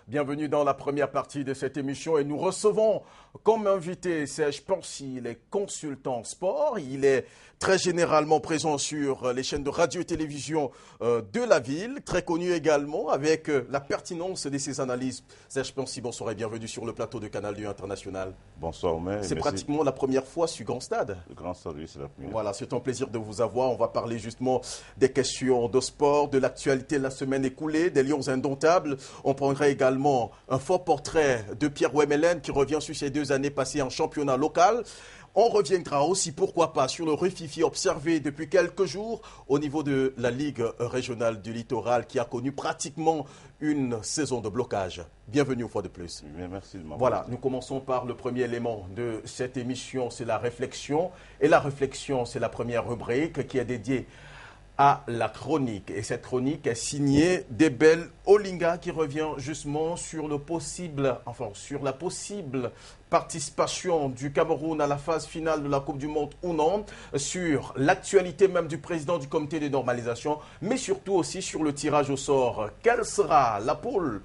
Bienvenue dans la première partie de cette émission et nous recevons comme invité Serge Pancy, il est consultant sport, il est très généralement présent sur les chaînes de radio et télévision de la ville, très connu également avec la pertinence de ses analyses. Serge Pancy, bonsoir et bienvenue sur le plateau de Canal du International. Bonsoir Omer. C'est pratiquement la première fois sur Grand Stade. Le Grand Stade, oui, c'est la première. Voilà, c'est un plaisir de vous avoir. On va parler justement des questions de sport, de l'actualité de la semaine écoulée, des Lions indomptables. On prendra également un fort portrait de Pierre Wemelen qui revient sur ses 2 années passées en championnat local. On reviendra aussi, pourquoi pas, sur le rififi observé depuis quelques jours au niveau de la Ligue régionale du littoral qui a connu pratiquement une saison de blocage. Bienvenue une fois de plus. Merci de m'avoir. Voilà, nous commençons par le premier élément de cette émission, c'est la réflexion. Et la réflexion, c'est la première rubrique qui est dédiée à la chronique. Et cette chronique est signée d'Ebel Olinga qui revient justement sur sur la possible participation du Cameroun à la phase finale de la Coupe du Monde ou non, sur l'actualité même du président du comité de normalisation, mais surtout aussi sur le tirage au sort. Quelle sera la poule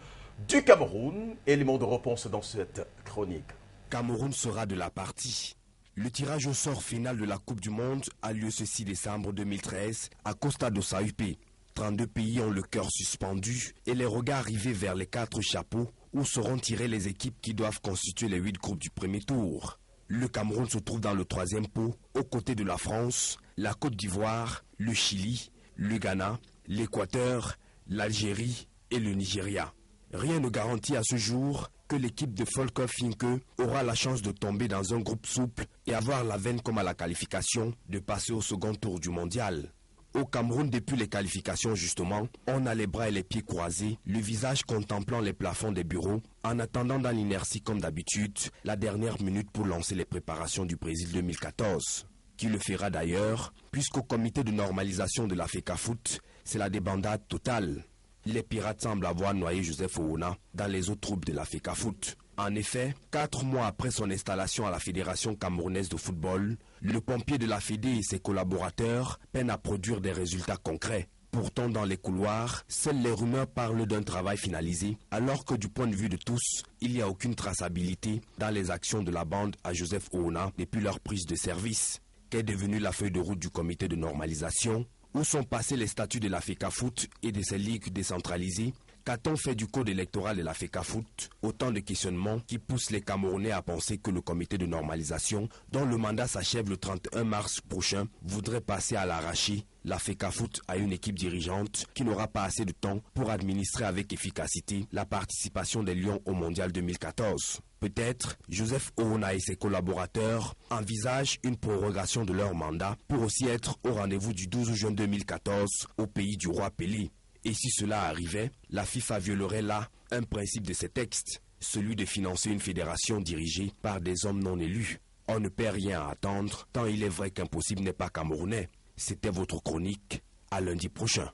du Cameroun? Élément de réponse dans cette chronique. Cameroun sera de la partie. Le tirage au sort final de la Coupe du Monde a lieu ce 6 décembre 2013 à Costa do Sauípe. 32 pays ont le cœur suspendu et les regards rivés vers les 4 chapeaux où seront tirées les équipes qui doivent constituer les 8 groupes du premier tour. Le Cameroun se trouve dans le 3e pot, aux côtés de la France, la Côte d'Ivoire, le Chili, le Ghana, l'Équateur, l'Algérie et le Nigeria. Rien ne garantit à ce jour que l'équipe de Volker Finke aura la chance de tomber dans un groupe souple et avoir la veine comme à la qualification de passer au second tour du mondial. Au Cameroun, depuis les qualifications justement, on a les bras et les pieds croisés, le visage contemplant les plafonds des bureaux, en attendant dans l'inertie comme d'habitude la dernière minute pour lancer les préparations du Brésil 2014. Qui le fera d'ailleurs, puisqu'au comité de normalisation de la FECAFOOT, c'est la débandade totale. Les pirates semblent avoir noyé Joseph Ouna dans les autres troupes de la FECAFOOT. En effet, 4 mois après son installation à la Fédération camerounaise de football, le pompier de la Fédé et ses collaborateurs peinent à produire des résultats concrets. Pourtant, dans les couloirs, seules les rumeurs parlent d'un travail finalisé, alors que du point de vue de tous, il n'y a aucune traçabilité dans les actions de la bande à Joseph Ouna depuis leur prise de service. Qu'est devenue la feuille de route du comité de normalisation? Où sont passés les statuts de la FECAFOOT et de ses ligues décentralisées? Qu'a-t-on fait du code électoral de la FECAFOOT? Autant de questionnements qui poussent les Camerounais à penser que le comité de normalisation, dont le mandat s'achève le 31 mars prochain, voudrait passer à l'arraché la FECAFOOT à une équipe dirigeante qui n'aura pas assez de temps pour administrer avec efficacité la participation des Lions au Mondial 2014. Peut-être Joseph Ouna et ses collaborateurs envisagent une prorogation de leur mandat pour aussi être au rendez-vous du 12 juin 2014 au pays du roi Pelé. Et si cela arrivait, la FIFA violerait là un principe de ces textes, celui de financer une fédération dirigée par des hommes non élus. On ne perd rien à attendre, tant il est vrai qu'impossible n'est pas camerounais. C'était votre chronique, à lundi prochain.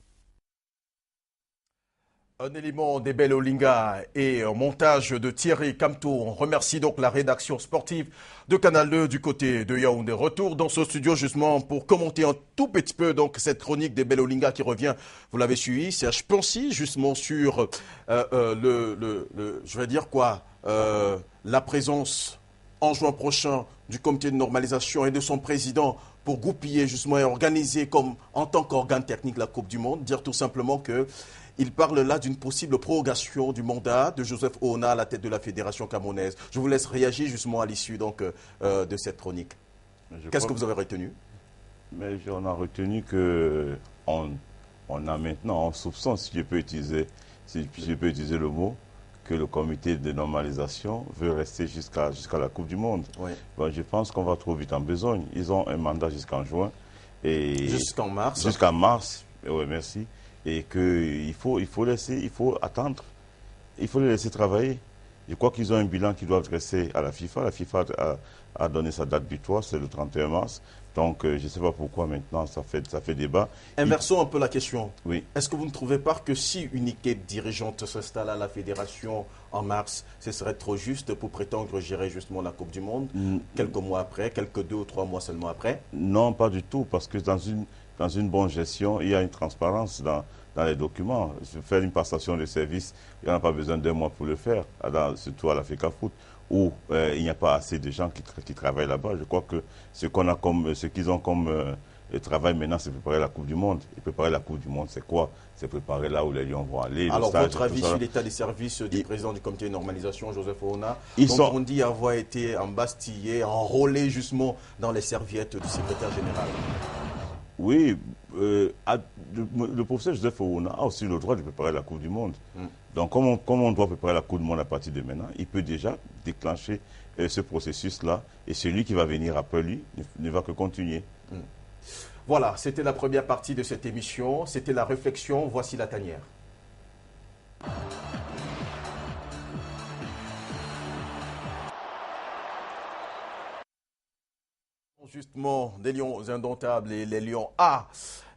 Un élément d'Ebel Olinga et un montage de Thierry Camteau. On remercie donc la rédaction sportive de Canal 2 du côté de Yaoundé. Retour dans ce studio justement pour commenter un tout petit peu donc cette chronique d'Ebel Olinga qui revient, vous l'avez suivi, Serge Pancy justement sur la présence en juin prochain du comité de normalisation et de son président pour goupiller justement et organiser comme en tant qu'organe technique la Coupe du Monde, dire tout simplement que il parle là d'une possible prorogation du mandat de Joseph Ouna à la tête de la Fédération camerounaise. Je vous laisse réagir justement à l'issue donc de cette chronique. Qu'est-ce que vous avez retenu? Mais on a retenu que on a maintenant en soupçon, si je peux utiliser le mot, que le comité de normalisation veut rester jusqu'à la Coupe du Monde. Oui. Bon, je pense qu'on va trop vite en besogne. Ils ont un mandat jusqu'en juin. Jusqu'en mars. Jusqu'en mars, oui, merci. Et qu'il faut attendre. Il faut les laisser travailler. Je crois qu'ils ont un bilan qu'ils doivent dresser à la FIFA. La FIFA a donné sa date butoir, c'est le 31 mars. Donc, je ne sais pas pourquoi maintenant ça fait débat. Inversons un peu la question. Oui. Est-ce que vous ne trouvez pas que si une équipe dirigeante s'installe à la fédération en mars, ce serait trop juste pour prétendre gérer justement la Coupe du Monde quelques mois après, quelques 2 ou 3 mois seulement après? Non, pas du tout, parce que dans une bonne gestion, il y a une transparence dans dans les documents. Faire une passation de service, il n'y en a pas besoin d'un mois pour le faire, surtout à l'Africa Foot, où il n'y a pas assez de gens qui travaillent là-bas. Je crois que ce qu'ils ont comme travail maintenant, c'est préparer la Coupe du Monde. Et préparer la Coupe du Monde, c'est quoi? C'est préparer là où les Lions vont aller. Alors, votre avis sur l'état des services du président du comité de normalisation, Joseph Ouna, dont on dit avoir été embastillé, enrôlé justement dans les serviettes du secrétaire général? Oui, le professeur Joseph Ouna a aussi le droit de préparer la Coupe du Monde. Donc, comme on doit préparer la Coupe du Monde à partir de maintenant, il peut déjà déclencher ce processus-là. Et celui qui va venir après lui ne va que continuer. Voilà, c'était la première partie de cette émission. C'était la réflexion. Voici la tanière. Justement, des Lions indomptables et les Lions A.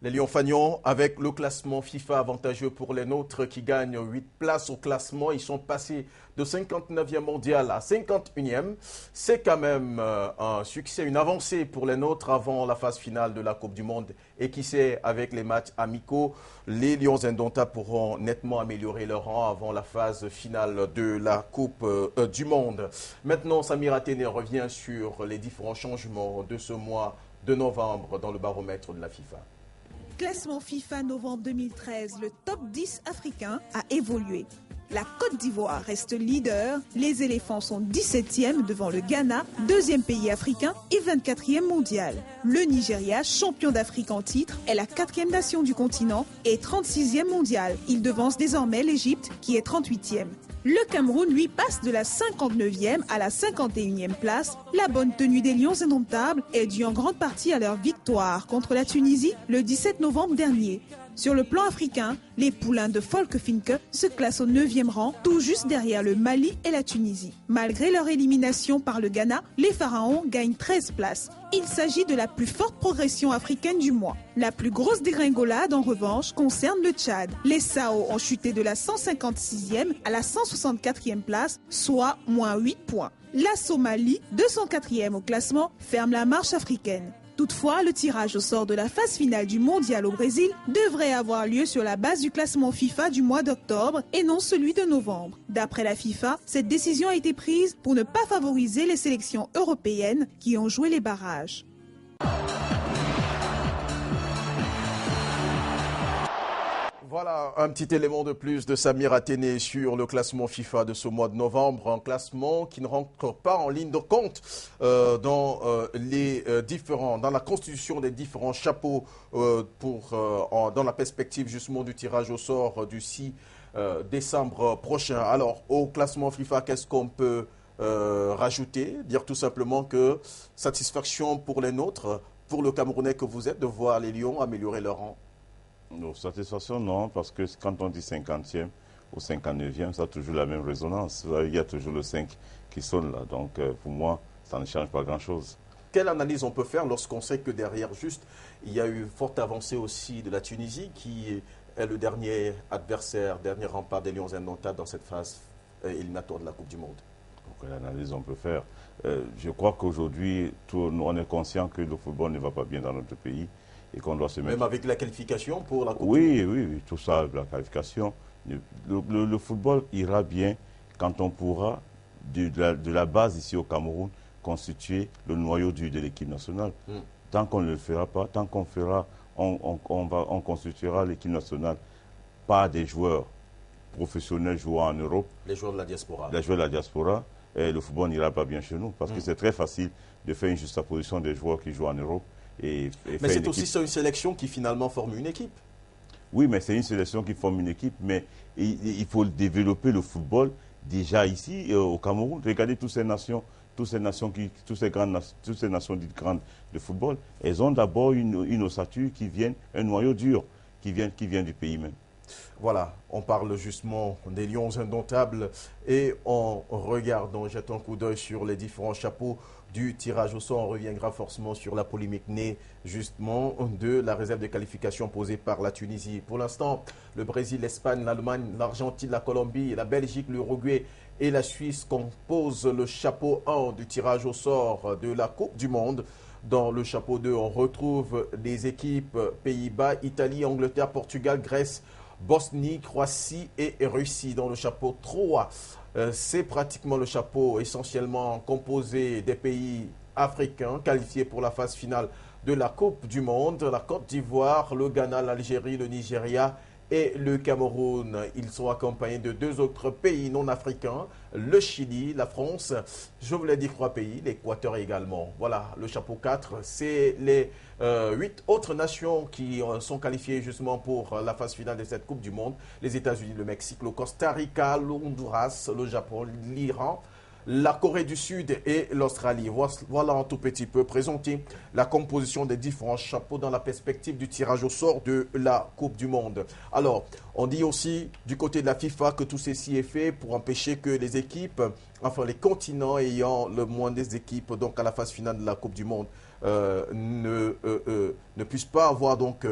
Les Lions Fagnon, avec le classement FIFA avantageux pour les nôtres qui gagnent 8 places au classement. Ils sont passés de 59e mondial à 51e. C'est quand même un succès, une avancée pour les nôtres avant la phase finale de la Coupe du Monde. Et qui sait, avec les matchs amicaux, les Lions indomptables pourront nettement améliorer leur rang avant la phase finale de la Coupe du Monde. Maintenant, Samir Atene revient sur les différents changements de ce mois de novembre dans le baromètre de la FIFA. Classement FIFA novembre 2013, le top 10 africain a évolué. La Côte d'Ivoire reste leader. Les éléphants sont 17e devant le Ghana, deuxième pays africain et 24e mondial. Le Nigeria, champion d'Afrique en titre, est la 4e nation du continent et 36e mondial. Il devance désormais l'Égypte qui est 38e. Le Cameroun, lui, passe de la 59e à la 51e place. La bonne tenue des Lions indomptables est due en grande partie à leur victoire contre la Tunisie le 17 novembre dernier. Sur le plan africain, les poulains de Folkefinke se classent au 9e rang, tout juste derrière le Mali et la Tunisie. Malgré leur élimination par le Ghana, les Pharaons gagnent 13 places. Il s'agit de la plus forte progression africaine du mois. La plus grosse dégringolade, en revanche, concerne le Tchad. Les Sao ont chuté de la 156e à la 164e place, soit moins 8 points. La Somalie, 204e au classement, ferme la marche africaine. Toutefois, le tirage au sort de la phase finale du mondial au Brésil devrait avoir lieu sur la base du classement FIFA du mois d'octobre et non celui de novembre. D'après la FIFA, cette décision a été prise pour ne pas favoriser les sélections européennes qui ont joué les barrages. Voilà un petit élément de plus de Samir Atene sur le classement FIFA de ce mois de novembre. Un classement qui ne rentre pas en ligne de compte dans la constitution des différents chapeaux dans la perspective justement du tirage au sort du 6 décembre prochain. Alors, au classement FIFA, qu'est-ce qu'on peut rajouter? Dire tout simplement que satisfaction pour les nôtres, pour le Camerounais que vous êtes, de voir les Lions améliorer leur rang. Non, satisfaction, non, parce que quand on dit 50e ou 59e, ça a toujours la même résonance. Il y a toujours le 5 qui sonne là. Donc, pour moi, ça ne change pas grand-chose. Quelle analyse on peut faire lorsqu'on sait que derrière, juste, il y a eu forte avancée aussi de la Tunisie, qui est le dernier adversaire, dernier rempart des Lions indomptables dans cette phase éliminatoire de la Coupe du Monde? Quelle analyse on peut faire? Je crois qu'aujourd'hui, on est conscient que le football ne va pas bien dans notre pays. Et qu'on doit se mettre... Même avec la qualification pour la Coupe du Monde. Oui, tout ça, la qualification. Le football ira bien quand on pourra, de la base ici au Cameroun, constituer le noyau de l'équipe nationale. Tant qu'on ne le fera pas, tant qu'on fera, on constituera l'équipe nationale par des joueurs professionnels jouant en Europe. Les joueurs de la diaspora. Les joueurs de la diaspora. Et le football n'ira pas bien chez nous. Parce que c'est très facile de faire une juxtaposition des joueurs qui jouent en Europe. Mais c'est aussi une sélection qui finalement forme une équipe. Oui, mais c'est une sélection qui forme une équipe, mais il faut développer le football déjà ici au Cameroun. Regardez toutes ces nations dites grandes de football. Elles ont d'abord une ossature un noyau dur qui vient du pays même. Voilà, on parle justement des Lions indomptables et on regarde, on jette un coup d'œil sur les différents chapeaux du tirage au sort. On reviendra forcément sur la polémique née justement de la réserve de qualification posée par la Tunisie. Pour l'instant, le Brésil, l'Espagne, l'Allemagne, l'Argentine, la Colombie, la Belgique, l'Uruguay et la Suisse composent le chapeau 1 du tirage au sort de la Coupe du Monde. Dans le chapeau 2, on retrouve les équipes Pays-Bas, Italie, Angleterre, Portugal, Grèce, Bosnie, Croatie et Russie. Dans le chapeau 3, c'est pratiquement le chapeau essentiellement composé des pays africains qualifiés pour la phase finale de la Coupe du Monde. La Côte d'Ivoire, le Ghana, l'Algérie, le Nigeria et le Cameroun. Ils sont accompagnés de 2 autres pays non africains, le Chili, la France, je vous l'ai dit 3 pays, l'Équateur également. Voilà, le chapeau 4, c'est les 8 autres nations qui sont qualifiées justement pour la phase finale de cette Coupe du Monde. Les États-Unis, le Mexique, le Costa Rica, le Honduras, le Japon, l'Iran, la Corée du Sud et l'Australie. Voilà un tout petit peu présenté la composition des différents chapeaux dans la perspective du tirage au sort de la Coupe du Monde. Alors, on dit aussi du côté de la FIFA que tout ceci est fait pour empêcher que les équipes, enfin les continents ayant le moins des équipes, donc à la phase finale de la Coupe du Monde, ne puissent pas avoir donc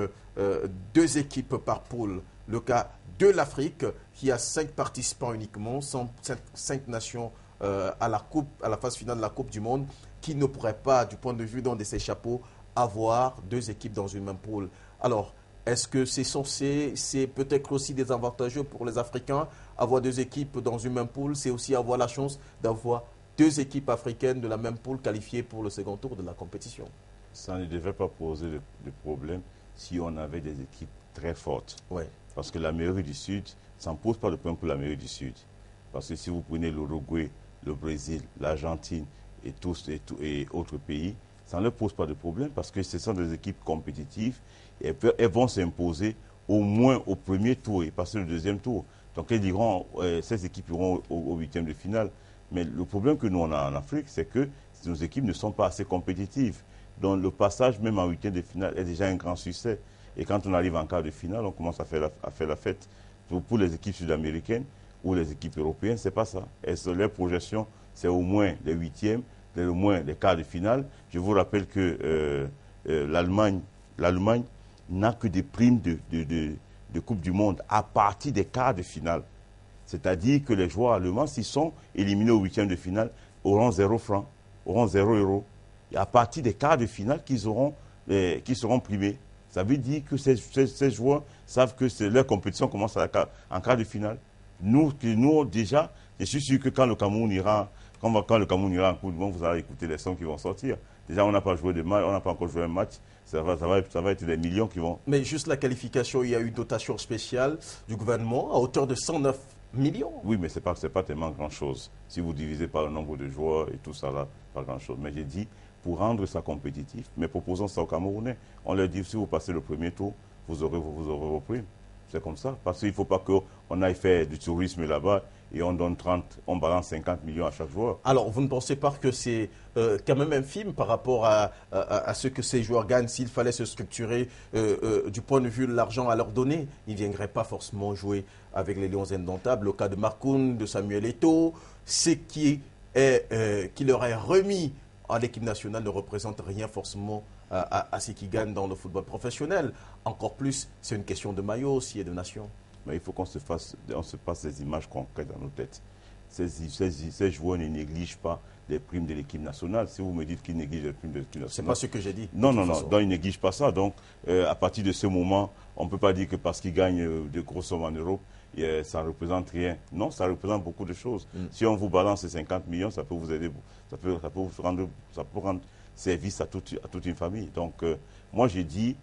2 équipes par poule. Le cas de l'Afrique qui a 5 participants uniquement, 5 nations à la phase finale de la Coupe du Monde, qui ne pourrait pas, du point de vue d'un de ces chapeaux, avoir 2 équipes dans une même poule. Alors, est-ce que c'est peut-être aussi désavantageux pour les Africains, avoir 2 équipes dans une même poule, c'est aussi avoir la chance d'avoir 2 équipes africaines de la même poule qualifiées pour le second tour de la compétition? Ça ne devait pas poser de problème si on avait des équipes très fortes. Ouais. Parce que l'Amérique du Sud, ça ne pose pas de problème pour l'Amérique du Sud. Parce que si vous prenez l'Uruguay, le Brésil, l'Argentine et autres pays, ça ne leur pose pas de problème parce que ce sont des équipes compétitives et elles vont s'imposer au moins au premier tour et passer le deuxième tour. Donc elles diront, ces équipes iront au 8e de finale. Mais le problème que nous on a en Afrique, c'est que nos équipes ne sont pas assez compétitives. Donc le passage même en 8e de finale est déjà un grand succès. Et quand on arrive en quart de finale, on commence à faire la fête. Pour les équipes sud-américaines ou les équipes européennes, ce n'est pas ça. Leur projection, c'est au moins les 8e, au moins les quarts de finale. Je vous rappelle que l'Allemagne n'a que des primes de Coupe du Monde à partir des quarts de finale. C'est-à-dire que les joueurs allemands, s'ils sont éliminés au 8e de finale, auront 0 francs, auront 0 euros. Et à partir des quarts de finale qu'ils seront primés. Ça veut dire que ces joueurs savent que leur compétition commence en quart de finale. Nous, déjà, je suis sûr que quand le Cameroun ira en Coupe du Monde, vous allez écouter les sons qui vont sortir. Déjà, on n'a pas joué de match, on n'a pas encore joué un match. Ça va être des millions qui vont... Mais juste la qualification, il y a eu une dotation spéciale du gouvernement à hauteur de 109 millions. Oui, mais ce n'est pas tellement grand-chose. Si vous divisez par le nombre de joueurs et tout ça, là, pas grand-chose. Mais j'ai dit, pour rendre ça compétitif, mais proposons ça aux Camerounais. On leur dit, si vous passez le premier tour, vous aurez vos primes. C'est comme ça. Parce qu'il ne faut pas qu'on aille faire du tourisme là-bas et on donne 30, on balance 50 millions à chaque joueur. Alors, vous ne pensez pas que c'est quand même infime par rapport à ce que ces joueurs gagnent? S'il fallait se structurer du point de vue de l'argent à leur donner, ils ne viendraient pas forcément jouer avec les Lions indomptables. Le cas de Markoun, de Samuel Eto'o, ce qui leur est remis à l'équipe nationale ne représente rien forcément à ce qu'ils gagnent dans le football professionnel. Encore plus, c'est une question de maillot aussi et de nation. Mais il faut qu'on se passe des images concrètes dans nos têtes. Ces joueurs ne négligent pas les primes de l'équipe nationale. Si vous me dites qu'ils négligent les primes de l'équipe nationale... Ce n'est pas ce que j'ai dit. Non, donc ils ne négligent pas ça. Donc, à partir de ce moment, on ne peut pas dire que parce qu'ils gagnent de grosses sommes en Europe, ça ne représente rien. Non, ça représente beaucoup de choses. Si on vous balance ces 50 millions, ça peut vous aider, ça peut rendre service à toute une famille. Donc, moi, j'ai dit,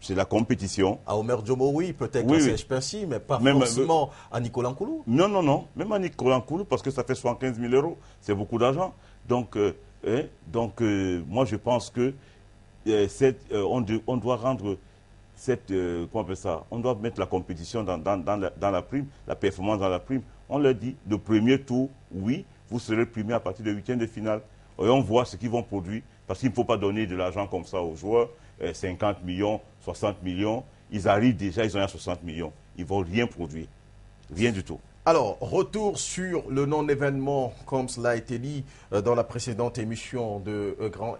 c'est la compétition. À Omer Djomo, oui, peut-être oui, à Serge Pincy, mais pas forcément à Nicolas Nkoulou. Non, même à Nicolas Nkoulou, parce que ça fait 75 000 euros. C'est beaucoup d'argent. Donc, moi, je pense que on doit rendre comment on appelle ça? On doit mettre la compétition dans la prime, la performance dans la prime. On leur dit, le premier tour, oui, vous serez primé à partir de 8e de finale. Et on voit ce qu'ils vont produire, parce qu'il ne faut pas donner de l'argent comme ça aux joueurs, 50 millions, 60 millions. Ils arrivent déjà, ils ont 60 millions. Ils ne vont rien produire, rien du tout. Alors, retour sur le non-événement, comme cela a été dit dans la précédente émission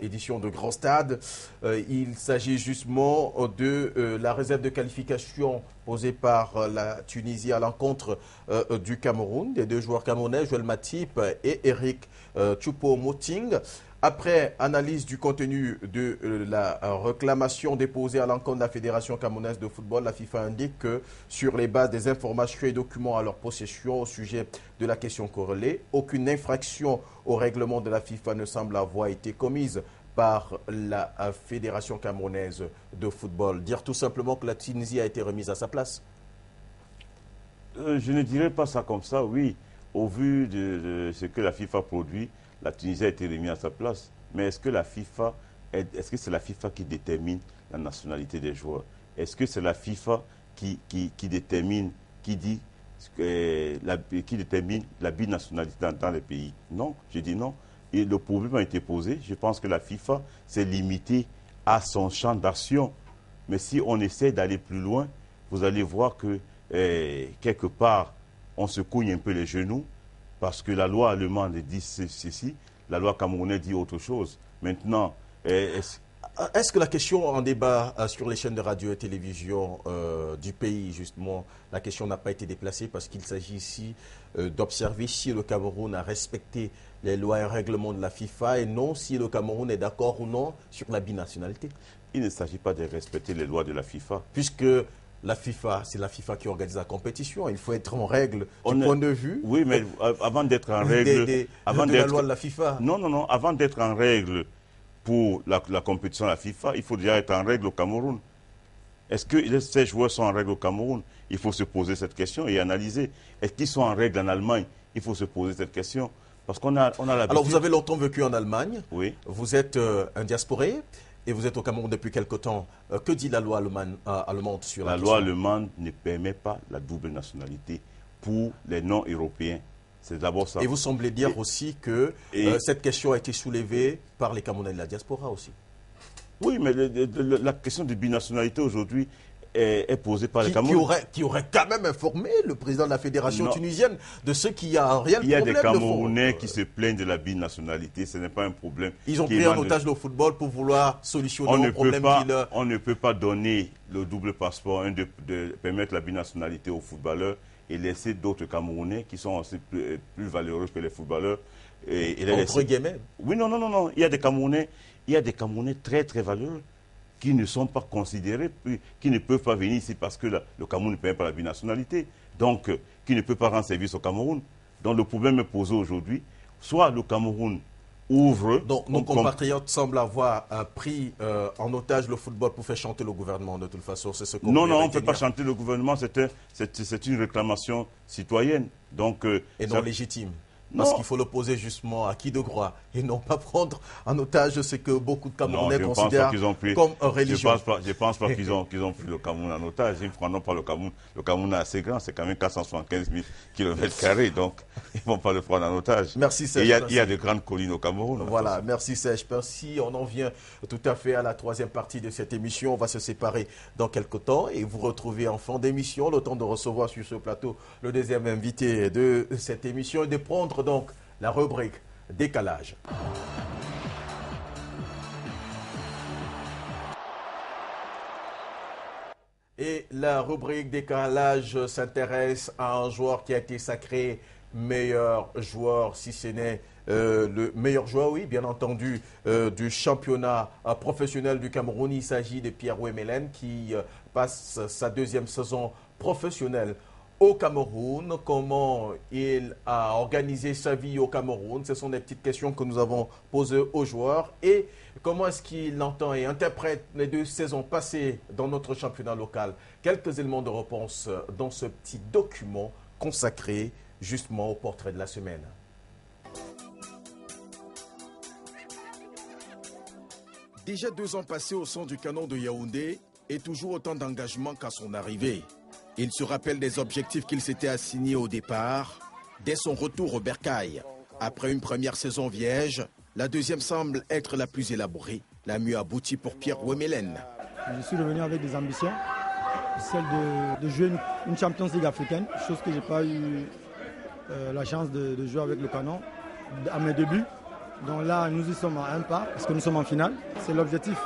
édition de Grand Stade. Il s'agit justement de la réserve de qualification posée par la Tunisie à l'encontre du Cameroun, des 2 joueurs camerounais, Joël Matip et Eric Choupo-Moting. Après analyse du contenu de la réclamation déposée à l'encontre de la Fédération camerounaise de football, la FIFA indique que sur les bases des informations et documents à leur possession au sujet de la question corrélée, aucune infraction au règlement de la FIFA ne semble avoir été commise par la Fédération camerounaise de football. Dire tout simplement que la Tunisie a été remise à sa place. Je ne dirais pas ça comme ça, oui. Au vu de ce que la FIFA produit, la Tunisie a été remise à sa place. Mais est-ce que c'est la FIFA qui détermine la nationalité des joueurs? Est-ce que c'est la FIFA qui détermine, qui détermine la binationalité dans les pays? Non, je dis non. Et le problème a été posé. Je pense que la FIFA s'est limitée à son champ d'action. Mais si on essaie d'aller plus loin, vous allez voir que quelque part, on se cogne un peu les genoux parce que la loi allemande dit ceci, la loi camerounaise dit autre chose. Maintenant, est-ce que la question en débat sur les chaînes de radio et télévision du pays, justement, la question n'a pas été déplacée parce qu'il s'agit ici d'observer si le Cameroun a respecté les lois et règlements de la FIFA et non si le Cameroun est d'accord ou non sur la binationalité? Il ne s'agit pas de respecter les lois de la FIFA. Puisque la FIFA, c'est la FIFA qui organise la compétition. Il faut être en règle du point de vue. Oui, mais avant d'être en règle... avant la loi de la FIFA. Non. Avant d'être en règle pour la compétition de la FIFA, il faut déjà être en règle au Cameroun. Est-ce que ces joueurs sont en règle au Cameroun? Il faut se poser cette question et analyser. Est-ce qu'ils sont en règle en Allemagne? Il faut se poser cette question. Parce qu'on a l'habitude... Alors, vous avez longtemps vécu en Allemagne. Oui. Vous êtes un diasporé. Et vous êtes au Cameroun depuis quelque temps. Que dit la loi allemande sur la question? La loi allemande ne permet pas la double nationalité pour les non-européens. C'est d'abord ça. Et vous semblez dire aussi que cette question a été soulevée par les Camerounais de la diaspora aussi. Oui, mais la question de binationalité aujourd'hui est posée par les Camerounais. Qui aurait quand même informé le président de la fédération tunisienne de ce qu'il y a un réel problème. Il y a des Camerounais qui se plaignent de la binationalité, ce n'est pas un problème. Ils ont pris en otage le football pour vouloir solutionner le problème On ne peut pas donner le double passeport, de permettre la binationalité aux footballeurs et laisser d'autres Camerounais qui sont aussi plus valeureux que les footballeurs. Entre guillemets. Oui, non. Il y a des Camerounais très très valeureux qui ne sont pas considérés, qui ne peuvent pas venir ici parce que le Cameroun ne permet pas la binationalité, donc qui ne peut pas rendre service au Cameroun. Donc le problème est posé aujourd'hui, soit le Cameroun ouvre... Donc nos compatriotes semblent avoir pris en otage le football pour faire chanter le gouvernement de toute façon, c'est ce qu'on Non, on ne peut pas chanter le gouvernement, c'est une réclamation citoyenne. Donc, et non légitime. Parce qu'il faut l'opposer justement à qui de droit et non pas prendre en otage ce que beaucoup de Camerounais considèrent comme religion. Je ne pense pas qu'ils ont pris le Cameroun en otage. Ils ne prendront pas le Cameroun. Le Cameroun est assez grand, c'est quand même 475 000 km², donc ils ne vont pas le prendre en otage. Merci Serge. Il y a de grandes collines au Cameroun. Voilà, merci Serge. Merci. On en vient tout à fait à la troisième partie de cette émission. On va se séparer dans quelques temps et vous retrouver en fin d'émission, le temps de recevoir sur ce plateau le deuxième invité de cette émission et de prendre donc la rubrique décalage. Et la rubrique décalage s'intéresse à un joueur qui a été sacré meilleur joueur, si ce n'est le meilleur joueur, oui, bien entendu, du championnat professionnel du Cameroun. Il s'agit de Pierre Wemelen qui passe sa deuxième saison professionnelle au Cameroun. Comment il a organisé sa vie au Cameroun? Ce sont des petites questions que nous avons posées aux joueurs. Et comment est-ce qu'il entend et interprète les deux saisons passées dans notre championnat local? Quelques éléments de réponse dans ce petit document consacré justement au portrait de la semaine. Déjà 2 ans passés au sein du canon de Yaoundé et toujours autant d'engagement qu'à son arrivée. Il se rappelle des objectifs qu'il s'était assignés au départ, dès son retour au Bercail. Après une première saison vierge, la deuxième semble être la plus élaborée, la mieux aboutie pour Pierre Wemelen. Je suis revenu avec des ambitions, celle de jouer une Champions League africaine, chose que je n'ai pas eu la chance de jouer avec le canon à mes débuts. Donc là, nous y sommes à un pas, parce que nous sommes en finale. C'est l'objectif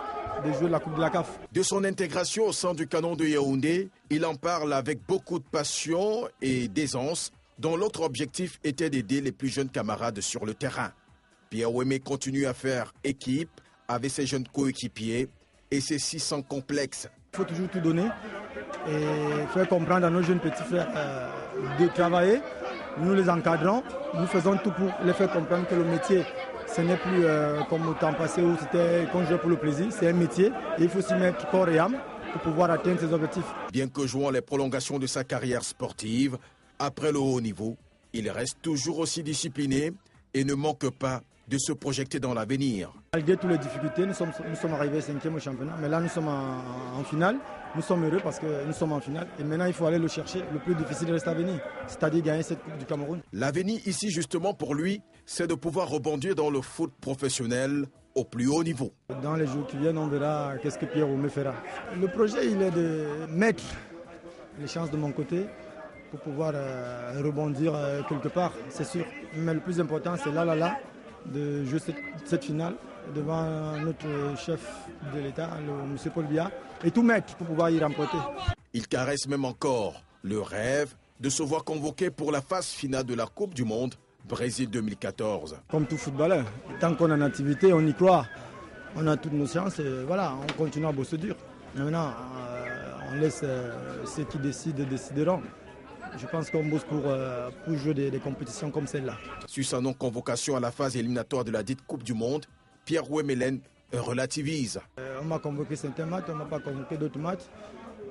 de jouer la Coupe de la CAF. De son intégration au sein du canon de Yaoundé, il en parle avec beaucoup de passion et d'aisance, dont l'autre objectif était d'aider les plus jeunes camarades sur le terrain. Pierre Ouémé continue à faire équipe avec ses jeunes coéquipiers et ses 600 complexes. Il faut toujours tout donner et faire comprendre à nos jeunes petits frères de travailler. Nous les encadrons, nous faisons tout pour les faire comprendre que le métier, ce n'est plus comme au temps passé où c'était qu'on jouait pour le plaisir, c'est un métier et il faut s'y mettre corps et âme pour pouvoir atteindre ses objectifs. Bien que jouant les prolongations de sa carrière sportive, après le haut niveau, il reste toujours aussi discipliné et ne manque pas de se projeter dans l'avenir. Malgré toutes les difficultés, nous sommes arrivés 5e au championnat, mais là nous sommes en finale. Nous sommes heureux parce que nous sommes en finale et maintenant il faut aller le chercher. Le plus difficile reste à venir, c'est-à-dire gagner cette Coupe du Cameroun. L'avenir ici justement pour lui, c'est de pouvoir rebondir dans le foot professionnel au plus haut niveau. Dans les jours qui viennent, on verra qu'est-ce que Pierre Ouémé fera. Le projet, il est de mettre les chances de mon côté pour pouvoir rebondir quelque part, c'est sûr. Mais le plus important, c'est là, de jouer cette finale devant notre chef de l'État, M. Paul Biya, et tout mettre pour pouvoir y remporter. Il caresse même encore le rêve de se voir convoqué pour la phase finale de la Coupe du Monde Brésil 2014. Comme tout footballeur, tant qu'on est en activité, on y croit. On a toutes nos chances et voilà, on continue à bosser dur. Maintenant, on laisse ceux qui décideront. Je pense qu'on bosse pour jouer des compétitions comme celle-là. Sur sa non-convocation à la phase éliminatoire de la dite Coupe du Monde, Pierre Ouémé relativise. On m'a convoqué certains matchs, on ne m'a pas convoqué d'autres matchs.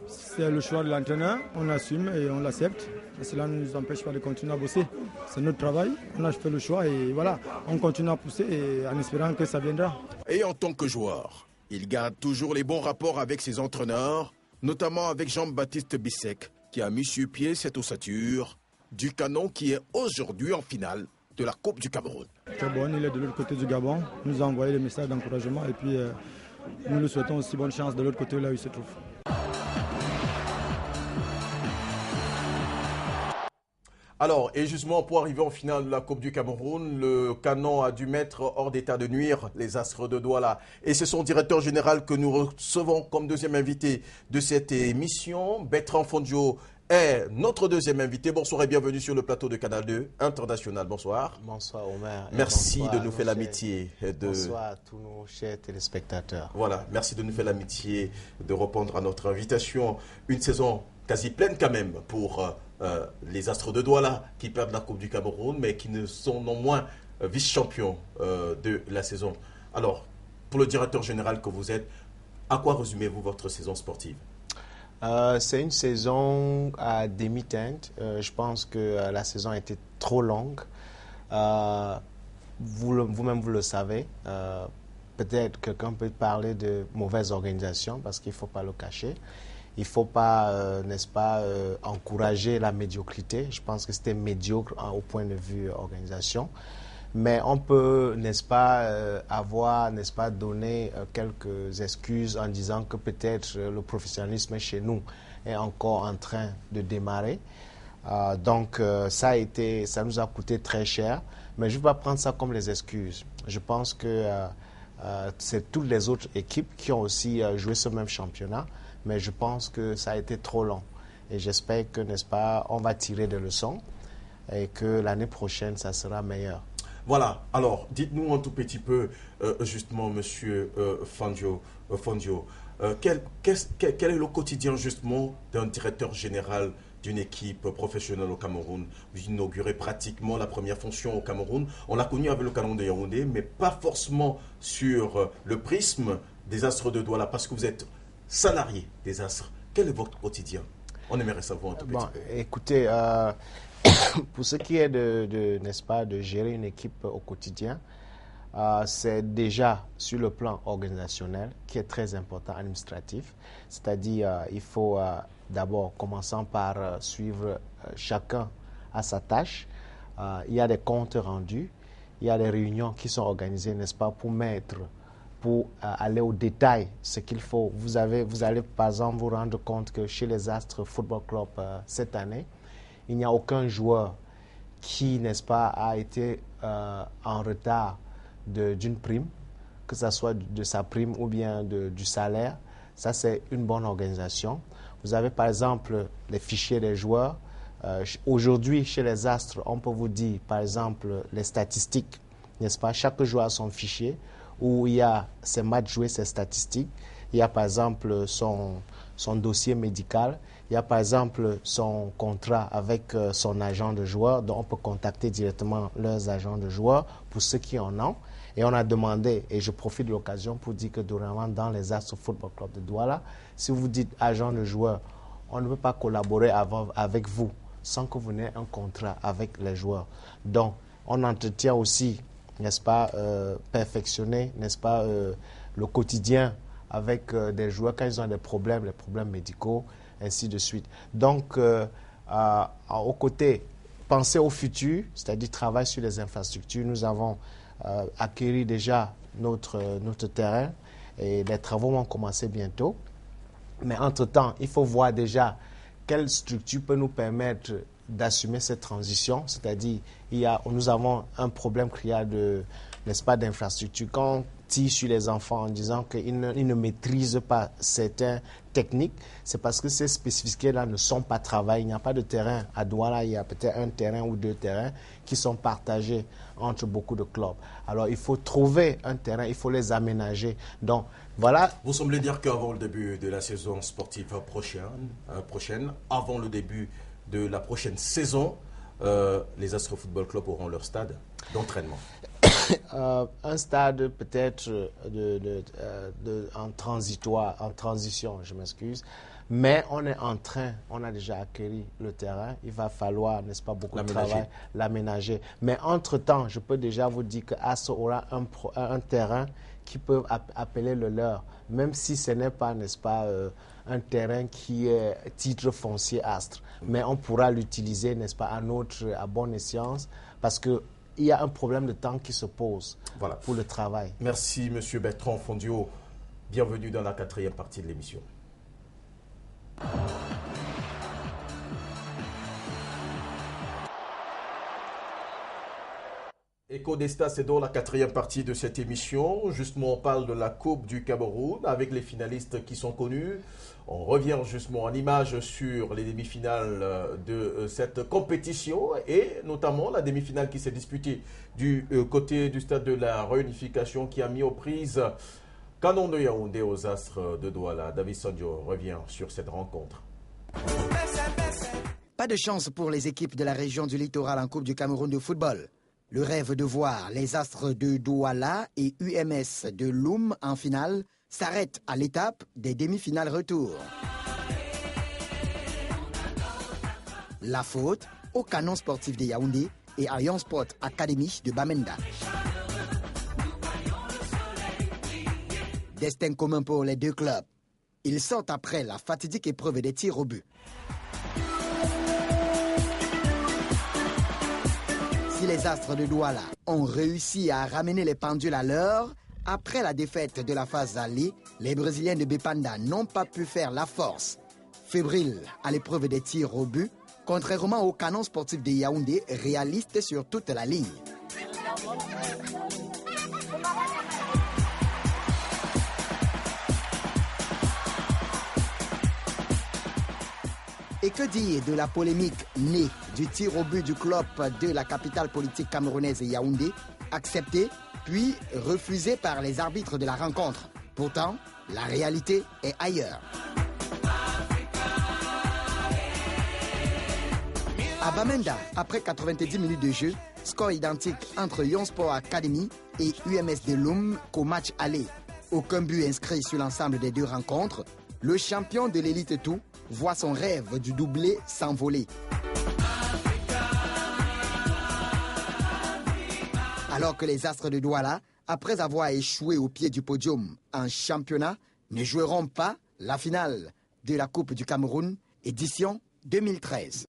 C'est le choix de l'entraîneur, on assume et on l'accepte. Et cela ne nous empêche pas de continuer à bosser. C'est notre travail, on a fait le choix et voilà, on continue à pousser et en espérant que ça viendra. Et en tant que joueur, il garde toujours les bons rapports avec ses entraîneurs, notamment avec Jean-Baptiste Bissek, qui a mis sur pied cette ossature du Canon qui est aujourd'hui en finale de la Coupe du Cameroun. Très bon, il est de l'autre côté du Gabon, il nous a envoyé des messages d'encouragement et puis nous lui souhaitons aussi bonne chance de l'autre côté là où il se trouve. Alors, et justement, pour arriver en finale de la Coupe du Cameroun, le Canon a dû mettre hors d'état de nuire les Astres de Douala. Et c'est son directeur général que nous recevons comme deuxième invité de cette émission. Bertrand Fondio est notre deuxième invité. Bonsoir et bienvenue sur le plateau de Canal 2 International. Bonsoir. Bonsoir Omer. Merci bonsoir de nous faire l'amitié. Bonsoir à tous nos chers téléspectateurs. Voilà, merci de nous faire l'amitié de répondre à notre invitation. Une saison quasi pleine quand même pour les Astres de Douala qui perdent la Coupe du Cameroun mais qui ne sont non moins vice-champions de la saison. Alors, pour le directeur général que vous êtes, à quoi résumez-vous votre saison sportive? C'est une saison à demi-teinte. Je pense que la saison a été trop longue. Vous-même, vous le savez. Peut-être quelqu'un peut parler de mauvaise organisation parce qu'il ne faut pas le cacher. Il ne faut pas, n'est-ce pas, encourager la médiocrité. Je pense que c'était médiocre au point de vue organisation. Mais on peut, n'est-ce pas, avoir, n'est-ce pas, donné quelques excuses en disant que peut-être le professionnalisme chez nous est encore en train de démarrer. Donc, ça nous a coûté très cher. Mais je ne vais pas prendre ça comme les excuses. Je pense que c'est toutes les autres équipes qui ont aussi joué ce même championnat. Mais je pense que ça a été trop long. Et j'espère que, n'est-ce pas, on va tirer des leçons et que l'année prochaine, ça sera meilleur. Voilà. Alors, dites-nous un tout petit peu, justement, Monsieur Fondio, quel est le quotidien, justement, d'un directeur général d'une équipe professionnelle au Cameroun? Vous inaugurez pratiquement la première fonction au Cameroun. On l'a connu avec le Canon de Yaoundé, mais pas forcément sur le prisme des Astres de Douala, parce que vous êtes salarié des Astres. Quel est votre quotidien? On aimerait savoir un tout petit peu. Écoutez, pour ce qui est n'est-ce pas, de gérer une équipe au quotidien, c'est déjà sur le plan organisationnel qui est très important, administratif. C'est-à-dire, il faut d'abord, commençant par suivre chacun à sa tâche. Il y a des comptes rendus, il y a des réunions qui sont organisées, n'est-ce pas, pour aller au détail ce qu'il faut. Vous allez par exemple vous rendre compte que chez les Astres Football Club cette année, il n'y a aucun joueur qui, n'est-ce pas, a été en retard d'une prime, que ce soit de sa prime ou bien du salaire. Ça, c'est une bonne organisation. Vous avez par exemple les fichiers des joueurs. Aujourd'hui, chez les Astres, on peut vous dire, par exemple, les statistiques n'est-ce pas? Chaque joueur a son fichier où il y a ses matchs joués, ses statistiques. Il y a par exemple son dossier médical. Il y a par exemple son contrat avec son agent de joueur. Donc on peut contacter directement leurs agents de joueurs pour ceux qui en ont. Et on a demandé, et je profite de l'occasion pour dire que dorénavant dans les Astres Football Club de Douala, si vous dites agent de joueur, on ne peut pas collaborer avec vous sans que vous n'ayez un contrat avec les joueurs. Donc on entretient aussi, n'est-ce pas, perfectionner, n'est-ce pas, le quotidien avec des joueurs quand ils ont des problèmes, les problèmes médicaux, ainsi de suite. Donc, au côté, penser au futur, c'est-à-dire travailler sur les infrastructures, nous avons acquis déjà notre terrain et les travaux vont commencer bientôt. Mais entre-temps, il faut voir déjà quelle structure peut nous permettre d'assumer cette transition, c'est-à-dire nous avons un problème criard n'est-ce pas, d'infrastructure. Quand on tire sur les enfants en disant qu'ils ne maîtrisent pas certaines techniques, c'est parce que ces spécificités-là ne sont pas travaillées. Il n'y a pas de terrain. À Douala, il y a peut-être un terrain ou deux terrains qui sont partagés entre beaucoup de clubs. Alors, il faut trouver un terrain, il faut les aménager. Donc, voilà. Vous semblez dire qu'avant le début de la saison sportive prochaine, avant le début de la prochaine saison, les Astres Football Club auront leur stade d'entraînement. Un stade peut-être en transition, je m'excuse. Mais on est en train, on a déjà acquis le terrain. Il va falloir, n'est-ce pas, beaucoup de travail, l'aménager. Mais entre-temps, je peux déjà vous dire que Astre aura un terrain qui peut appeler le leur, même si ce n'est pas, n'est-ce pas, un terrain qui est titre foncier Astre. Mais on pourra l'utiliser, n'est-ce pas, à bonne escience, parce que il y a un problème de temps qui se pose pour le travail. Merci, M. Bertrand Fondio. Bienvenue dans la 4e partie de l'émission. Écho des Stades, c'est dans la 4e partie de cette émission. Justement, on parle de la Coupe du Cameroun avec les finalistes qui sont connus. On revient justement en images sur les demi-finales de cette compétition et notamment la demi-finale qui s'est disputée du côté du stade de la Réunification qui a mis aux prises Canon de Yaoundé aux Astres de Douala. David Sandio revient sur cette rencontre. Pas de chance pour les équipes de la région du littoral en Coupe du Cameroun de football. Le rêve de voir les Astres de Douala et UMS de Loum en finale s'arrête à l'étape des demi-finales retour. La faute au Canon sportif de Yaoundé et à Young Sport Academy de Bamenda. Destin commun pour les deux clubs. Ils sortent après la fatidique épreuve des tirs au but. Si les Astres de Douala ont réussi à ramener les pendules à l'heure, après la défaite de la phase aller, les Brésiliens de Bepanda n'ont pas pu faire la force. Fébriles à l'épreuve des tirs au but, contrairement au Canon sportif de Yaoundé, réaliste sur toute la ligne. Et que dire de la polémique née du tir au but du club de la capitale politique camerounaise Yaoundé, accepté puis refusé par les arbitres de la rencontre. Pourtant, la réalité est ailleurs. À Bamenda, après 90 minutes de jeu, score identique entre Young Sport Academy et UMS de Loum qu'au match aller. Aucun but inscrit sur l'ensemble des deux rencontres. Le champion de l'élite tout voit son rêve du doublé s'envoler. Alors que les Astres de Douala, après avoir échoué au pied du podium en championnat, ne joueront pas la finale de la Coupe du Cameroun, édition 2013.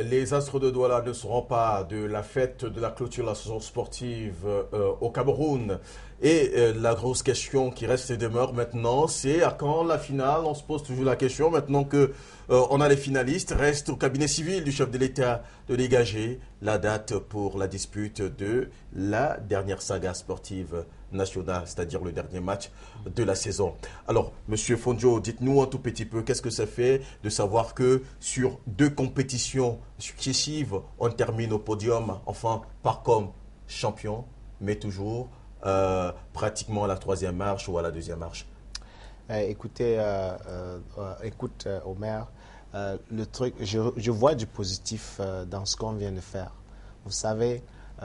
Les Astres de Douala ne seront pas de la fête de la clôture de la saison sportive au Cameroun. Et la grosse question qui reste et demeure maintenant, c'est à quand la finale? On se pose toujours la question. Maintenant que on a les finalistes, reste au cabinet civil du chef de l'État de dégager la date pour la dispute de la dernière saga sportive nationale, c'est-à-dire le dernier match de la saison. Alors, Monsieur Fondjo, dites-nous un tout petit peu, qu'est-ce que ça fait de savoir que sur 2 compétitions successives, on termine au podium, enfin, pas comme champion, mais toujours pratiquement à la 3e marche ou à la 2e marche? Écoute, Omer, le truc, je vois du positif dans ce qu'on vient de faire. Vous savez,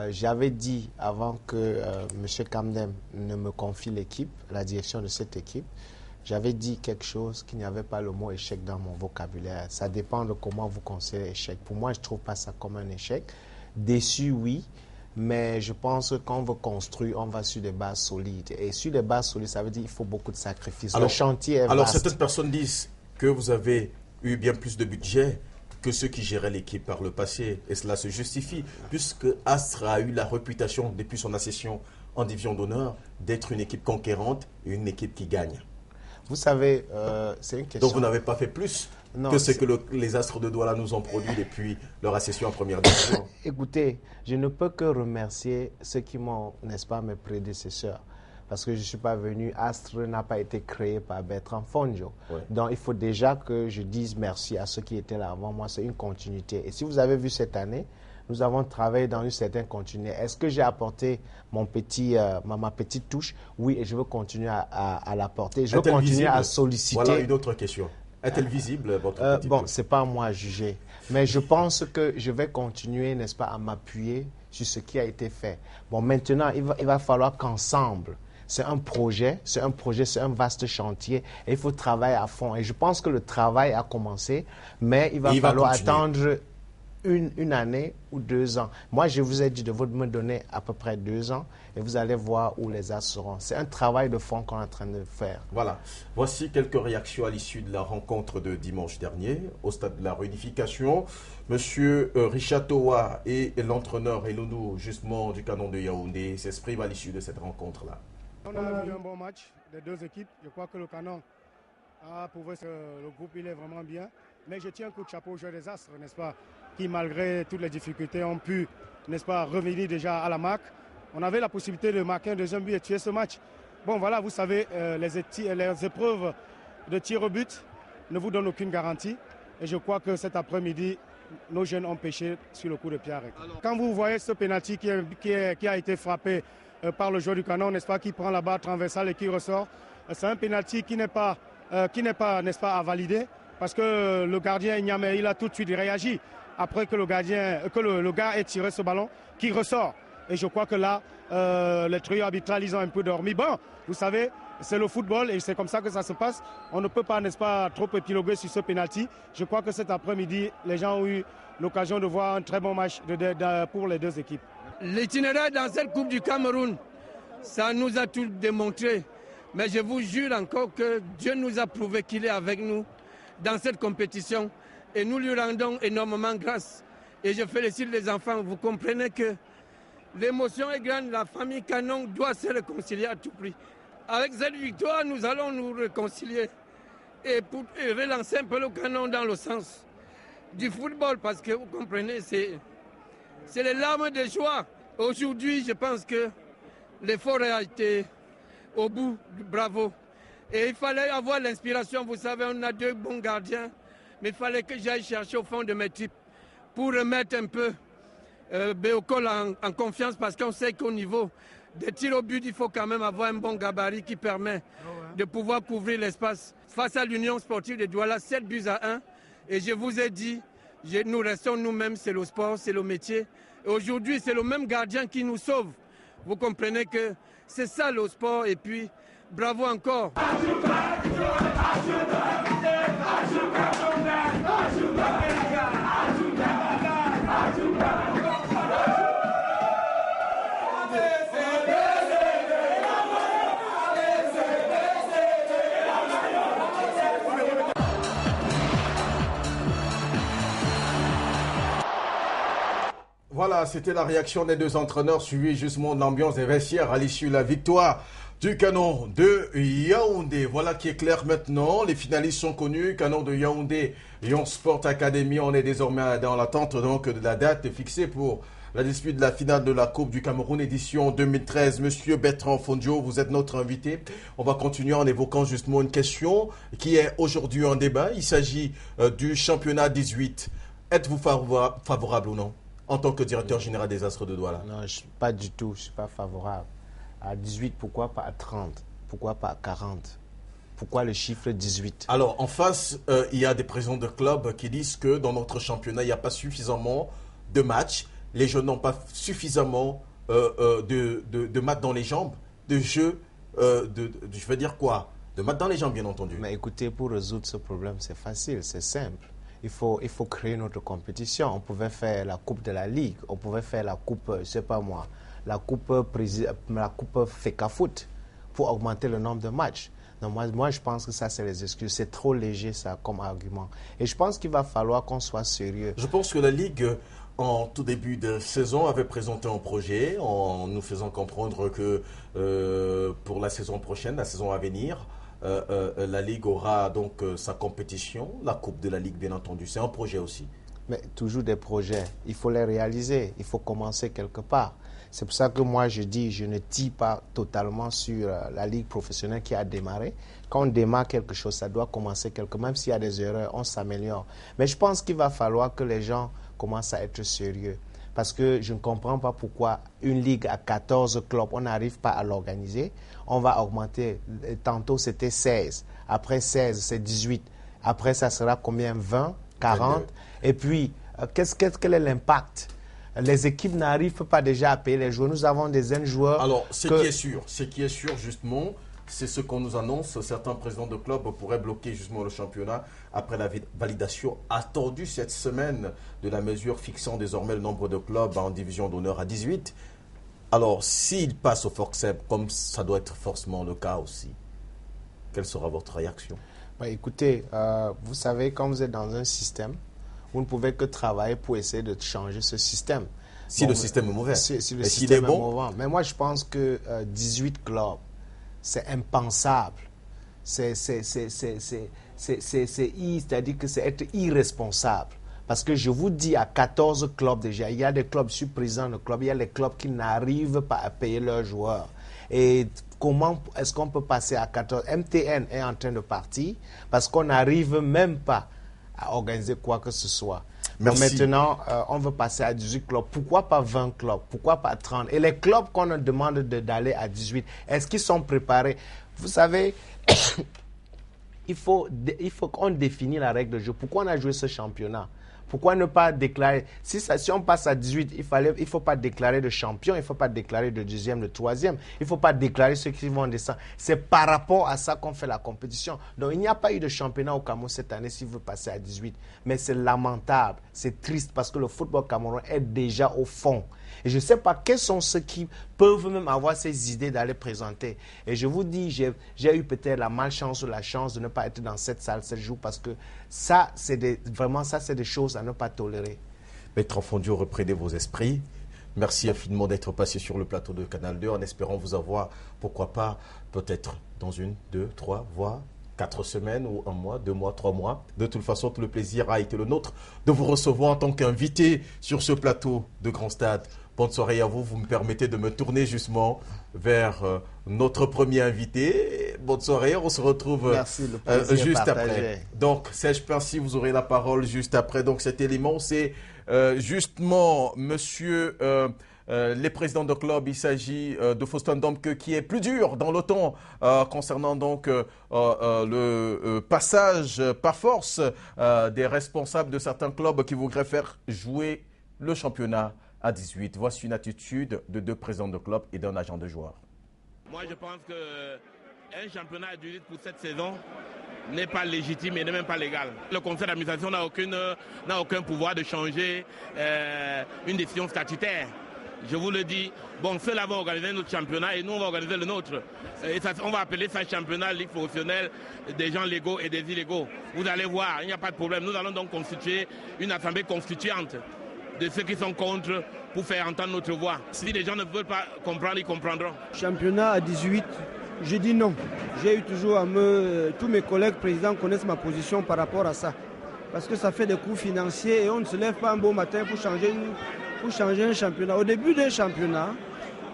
j'avais dit avant que M. Kamdem ne me confie l'équipe, la direction de cette équipe, j'avais dit quelque chose qu'il n'y avait pas le mot échec dans mon vocabulaire. Ça dépend de comment vous considérez échec. Pour moi, je ne trouve pas ça comme un échec. Déçu, oui. Mais je pense que quand on veut construire, on va sur des bases solides. Et sur des bases solides, ça veut dire qu'il faut beaucoup de sacrifices. Le chantier est vaste. Alors, certaines personnes disent que vous avez eu bien plus de budget que ceux qui géraient l'équipe par le passé. Et cela se justifie, puisque Astre a eu la réputation, depuis son accession en division d'honneur, d'être une équipe conquérante et une équipe qui gagne. Vous savez, c'est une question... Donc, vous n'avez pas fait plus que ce que les Astres de Douala nous ont produit depuis leur accession en première division. Écoutez, je ne peux que remercier ceux qui m'ont, n'est-ce pas, mes prédécesseurs. Parce que je ne suis pas venu, Astre n'a pas été créé par Bertrand Fondjo. Ouais. Donc il faut déjà que je dise merci à ceux qui étaient là avant moi. C'est une continuité. Et si vous avez vu cette année, nous avons travaillé dans une certaine continuité. Est-ce que j'ai apporté ma petite touche? Oui, et je veux continuer à l'apporter. Je veux continuer à solliciter. Voilà une autre question. Est-elle visible, votre petite touche? Ce n'est pas à moi à juger. Mais je pense que je vais continuer, n'est-ce pas, à m'appuyer sur ce qui a été fait. Bon, maintenant, il va falloir qu'ensemble, c'est un projet, c'est un vaste chantier et il faut travailler à fond. Et je pense que le travail a commencé, mais il va falloir attendre une année ou 2 ans. Moi, je vous ai dit de me donner à peu près 2 ans et vous allez voir où les as seront. C'est un travail de fond qu'on est en train de faire. Voilà. Voici quelques réactions à l'issue de la rencontre de dimanche dernier au stade de la réunification. Monsieur Richard Towa et l'entraîneur Elonou, justement du Canon de Yaoundé, s'expriment à l'issue de cette rencontre-là. On a vu un bon match des 2 équipes. Je crois que le Canon a prouvé que le groupe il est vraiment bien. Mais je tiens un coup de chapeau aux joueurs des Astres, n'est-ce pas, qui malgré toutes les difficultés ont pu, n'est-ce pas, revenir déjà à la marque. On avait la possibilité de marquer un 2e but et tuer ce match. Bon voilà, vous savez, les épreuves de tir au but ne vous donnent aucune garantie. Et je crois que cet après-midi, nos jeunes ont pêché sur le coup de pied arrêté. Quand vous voyez ce pénalty qui a été frappé par le joueur du Canon, n'est-ce pas, qui prend la barre transversale et qui ressort, c'est un pénalty qui n'est pas, n'est-ce pas, à valider. Parce que le gardien Niamey, il a tout de suite réagi après que le gars ait tiré ce ballon qui ressort. Et je crois que là, les trio arbitral, ils ont un peu dormi. Bon, vous savez, c'est le football et c'est comme ça que ça se passe. On ne peut pas, n'est-ce pas, trop épiloguer sur ce pénalty. Je crois que cet après-midi, les gens ont eu l'occasion de voir un très bon match pour les 2 équipes. L'itinéraire dans cette Coupe du Cameroun, ça nous a tout démontré. Mais je vous jure encore que Dieu nous a prouvé qu'il est avec nous dans cette compétition et nous lui rendons énormément grâce. Et je félicite les enfants. Vous comprenez que l'émotion est grande. La famille Canon doit se réconcilier à tout prix. Avec cette victoire, nous allons nous réconcilier et pour relancer un peu le Canon dans le sens du football parce que vous comprenez, c'est les larmes de joie. Aujourd'hui, je pense que l'effort a été au bout. Bravo. Et il fallait avoir l'inspiration. Vous savez, on a 2 bons gardiens. Mais il fallait que j'aille chercher au fond de mes tripes pour remettre un peu Béocol en confiance. Parce qu'on sait qu'au niveau des tirs au but, il faut quand même avoir un bon gabarit qui permet de pouvoir couvrir l'espace. Face à l'Union sportive de Douala, 7-1. Et je vous ai dit, nous restons nous-mêmes, c'est le sport, c'est le métier. Et aujourd'hui, c'est le même gardien qui nous sauve. Vous comprenez que c'est ça le sport. Et puis, bravo encore. Voilà, Voilà, c'était la réaction des deux entraîneurs, suivi justement de l'ambiance des vestiaires à l'issue de la victoire du Canon de Yaoundé. Voilà qui est clair maintenant. Les finalistes sont connus. Canon de Yaoundé, Lyon Sport Academy. On est désormais dans l'attente donc de la date fixée pour la dispute de la finale de la Coupe du Cameroun édition 2013. Monsieur Bertrand Fondio, vous êtes notre invité. On va continuer en évoquant justement une question qui est aujourd'hui en débat. Il s'agit du championnat 18. Êtes-vous favorable ou non en tant que directeur général des Astres de Douala? Non, pas du tout. Je ne suis pas favorable. À 18, pourquoi pas à 30? Pourquoi pas à 40? Pourquoi le chiffre 18? Alors, en face, il y a des présidents de clubs qui disent que dans notre championnat, il n'y a pas suffisamment de matchs. Les jeunes n'ont pas suffisamment de maths dans les jambes, de jeux, je veux dire quoi? De maths dans les jambes, bien entendu. Mais écoutez, pour résoudre ce problème, c'est facile, c'est simple. Il faut créer notre compétition. On pouvait faire la Coupe de la Ligue, on pouvait faire la Coupe, je ne sais pas moi, la coupe FECAFOOT pour augmenter le nombre de matchs. Donc moi, je pense que ça, c'est les excuses. C'est trop léger, ça, comme argument. Et je pense qu'il va falloir qu'on soit sérieux. Je pense que la Ligue, en tout début de saison, avait présenté un projet en nous faisant comprendre que pour la saison prochaine, la saison à venir, la Ligue aura donc sa compétition, la Coupe de la Ligue, bien entendu. C'est un projet aussi. Mais toujours des projets. Il faut les réaliser. Il faut commencer quelque part. C'est pour ça que moi, je dis, je ne tire pas totalement sur la Ligue professionnelle qui a démarré. Quand on démarre quelque chose, ça doit commencer quelque part. Même s'il y a des erreurs, on s'améliore. Mais je pense qu'il va falloir que les gens commencent à être sérieux. Parce que je ne comprends pas pourquoi une ligue à 14 clubs, on n'arrive pas à l'organiser. On va augmenter. Tantôt, c'était 16. Après 16, c'est 18. Après, ça sera combien? 20, 40. 22. Et puis, quel est l'impact? Les équipes n'arrivent pas déjà à payer les joueurs. Nous avons des jeunes joueurs. Alors, ce qui est sûr justement, c'est ce qu'on nous annonce. Certains présidents de clubs pourraient bloquer justement le championnat après la validation attendue cette semaine de la mesure fixant désormais le nombre de clubs en division d'honneur à 18. Alors, s'il passe au forceps, comme ça doit être forcément le cas aussi, quelle sera votre réaction? Écoutez, vous savez, quand vous êtes dans un système, vous ne pouvez que travailler pour essayer de changer ce système. Si le système est mauvais. Si le système est mauvais. Mais moi, je pense que 18 clubs, c'est impensable. C'est-à-dire que c'est être irresponsable. Parce que je vous dis, à 14 clubs déjà, il y a des clubs, je suis président de club, il y a des clubs qui n'arrivent pas à payer leurs joueurs. Et comment est-ce qu'on peut passer à 14? MTN est en train de partir parce qu'on n'arrive même pas à organiser quoi que ce soit. Donc maintenant, on veut passer à 18 clubs. Pourquoi pas 20 clubs? Pourquoi pas 30? Et les clubs qu'on nous demande d'aller à 18, est-ce qu'ils sont préparés? Vous savez, il faut qu'on définisse la règle de jeu. Pourquoi on a joué ce championnat? Pourquoi ne pas déclarer? Si on passe à 18, il ne faut pas déclarer de champion, il ne faut pas déclarer de deuxième, de troisième, il ne faut pas déclarer ceux qui vont descendre. C'est par rapport à ça qu'on fait la compétition. Donc il n'y a pas eu de championnat au Cameroun cette année si vous passez à 18. Mais c'est lamentable, c'est triste parce que le football camerounais est déjà au fond. Et je ne sais pas quels sont ceux qui peuvent même avoir ces idées d'aller présenter. Et je vous dis, j'ai eu peut-être la malchance ou la chance de ne pas être dans cette salle 7 jours parce que ça, c'est des choses à ne pas tolérer. Bertrand Fondio, reprenez vos esprits. Merci infiniment d'être passé sur le plateau de Canal 2 en espérant vous avoir, pourquoi pas, peut-être dans 1, 2, 3, voire 4 semaines ou 1 mois, 2 mois, 3 mois. De toute façon, tout le plaisir a été le nôtre de vous recevoir en tant qu'invité sur ce plateau de Grand Stade. Bonne soirée à vous. Vous me permettez de me tourner justement vers notre premier invité. Bonne soirée. On se retrouve juste après. Donc, Serge Percy, vous aurez la parole juste après. Donc, cet élément, c'est justement monsieur les présidents de club. Il s'agit de Faustin Domke qui est plus dur dans le temps concernant donc le passage par force des responsables de certains clubs qui voudraient faire jouer le championnat à 18. Voici une attitude de 2 présidents de club et d'un agent de joueur. Moi, je pense qu'un championnat à 18 pour cette saison n'est pas légitime et n'est même pas légal. Le conseil d'administration n'a aucun pouvoir de changer une décision statutaire. Je vous le dis, bon, ceux-là vont organiser notre championnat et nous, on va organiser le nôtre. Et ça, on va appeler ça championnat, ligue professionnelle, des gens légaux et des illégaux. Vous allez voir, il n'y a pas de problème. Nous allons donc constituer une assemblée constituante de ceux qui sont contre pour faire entendre notre voix. Si les gens ne veulent pas comprendre, ils comprendront. Championnat à 18, je dis non. J'ai eu toujours à tous mes collègues présidents connaissent ma position par rapport à ça. Parce que ça fait des coûts financiers et on ne se lève pas un beau matin pour changer un championnat. Au début d'un championnat,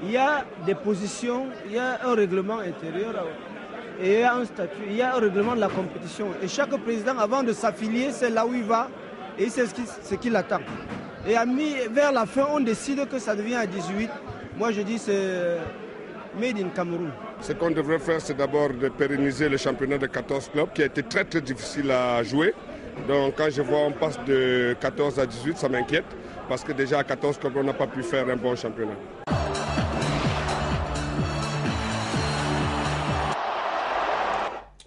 il y a des positions, il y a un règlement intérieur et il y a un statut, il y a un règlement de la compétition. Et chaque président, avant de s'affilier, c'est là où il va et c'est ce qu'il attend. Et vers la fin, on décide que ça devient à 18. Moi, je dis c'est made in Cameroun. Ce qu'on devrait faire, c'est d'abord de pérenniser le championnat de 14 clubs qui a été très très difficile à jouer. Donc quand je vois on passe de 14 à 18, ça m'inquiète parce que déjà à 14 clubs, on n'a pas pu faire un bon championnat.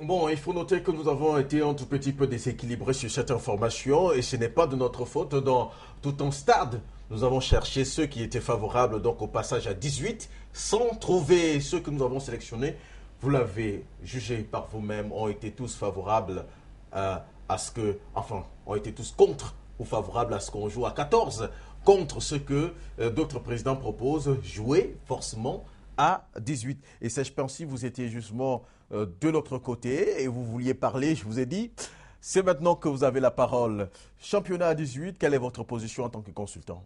Bon, il faut noter que nous avons été un tout petit peu déséquilibrés sur cette information et ce n'est pas de notre faute. Dans tout un stade, nous avons cherché ceux qui étaient favorables donc au passage à 18 sans trouver ceux que nous avons sélectionnés. Vous l'avez jugé par vous-même, ont été tous favorables à ce que, enfin, ont été tous contre ou favorables à ce qu'on joue à 14, contre ce que d'autres présidents proposent, jouer forcément à 18. Et Serge Pensy, vous étiez justement de notre côté et vous vouliez parler, je vous ai dit, c'est maintenant que vous avez la parole. Championnat à 18, quelle est votre position en tant que consultant?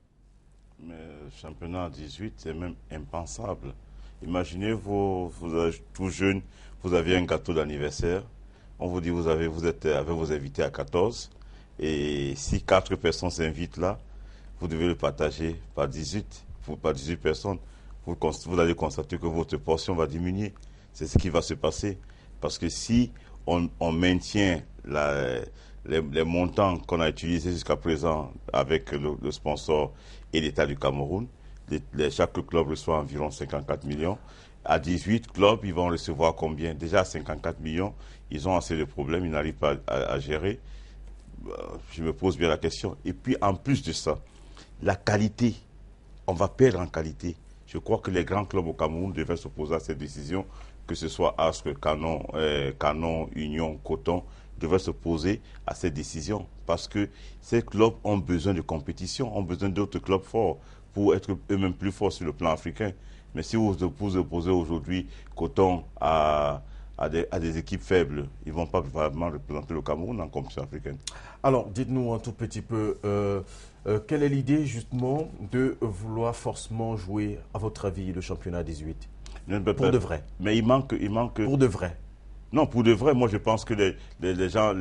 Mais championnat à 18, c'est même impensable. Imaginez, vous êtes tout jeune, vous avez un gâteau d'anniversaire, on vous dit vous êtes avec vos invités à 14, et si 4 personnes s'invitent là, vous devez le partager par 18 personnes. Vous allez constater que votre portion va diminuer. C'est ce qui va se passer. Parce que si on maintient les montants qu'on a utilisés jusqu'à présent avec le sponsor et l'État du Cameroun, chaque club reçoit environ 54 millions. À 18 clubs, ils vont recevoir combien? Déjà à 54 millions, ils ont assez de problèmes, ils n'arrivent pas à gérer. Je me pose bien la question. Et puis en plus de ça, la qualité, on va perdre en qualité. Je crois que les grands clubs au Cameroun devaient s'opposer à cette décision, que ce soit Astre, Canon, Union, Coton, devaient s'opposer à cette décision parce que ces clubs ont besoin de compétition, ont besoin d'autres clubs forts pour être eux-mêmes plus forts sur le plan africain. Mais si vous opposez aujourd'hui Coton à des équipes faibles, ils ne vont pas vraiment représenter le Cameroun en compétition africaine. Alors, dites-nous un tout petit peu, quelle est l'idée justement de vouloir forcément jouer, à votre avis, le championnat 18 ? Pour de vrai. Mais il manque... Pour de vrai. Non, pour de vrai, moi je pense que les gens,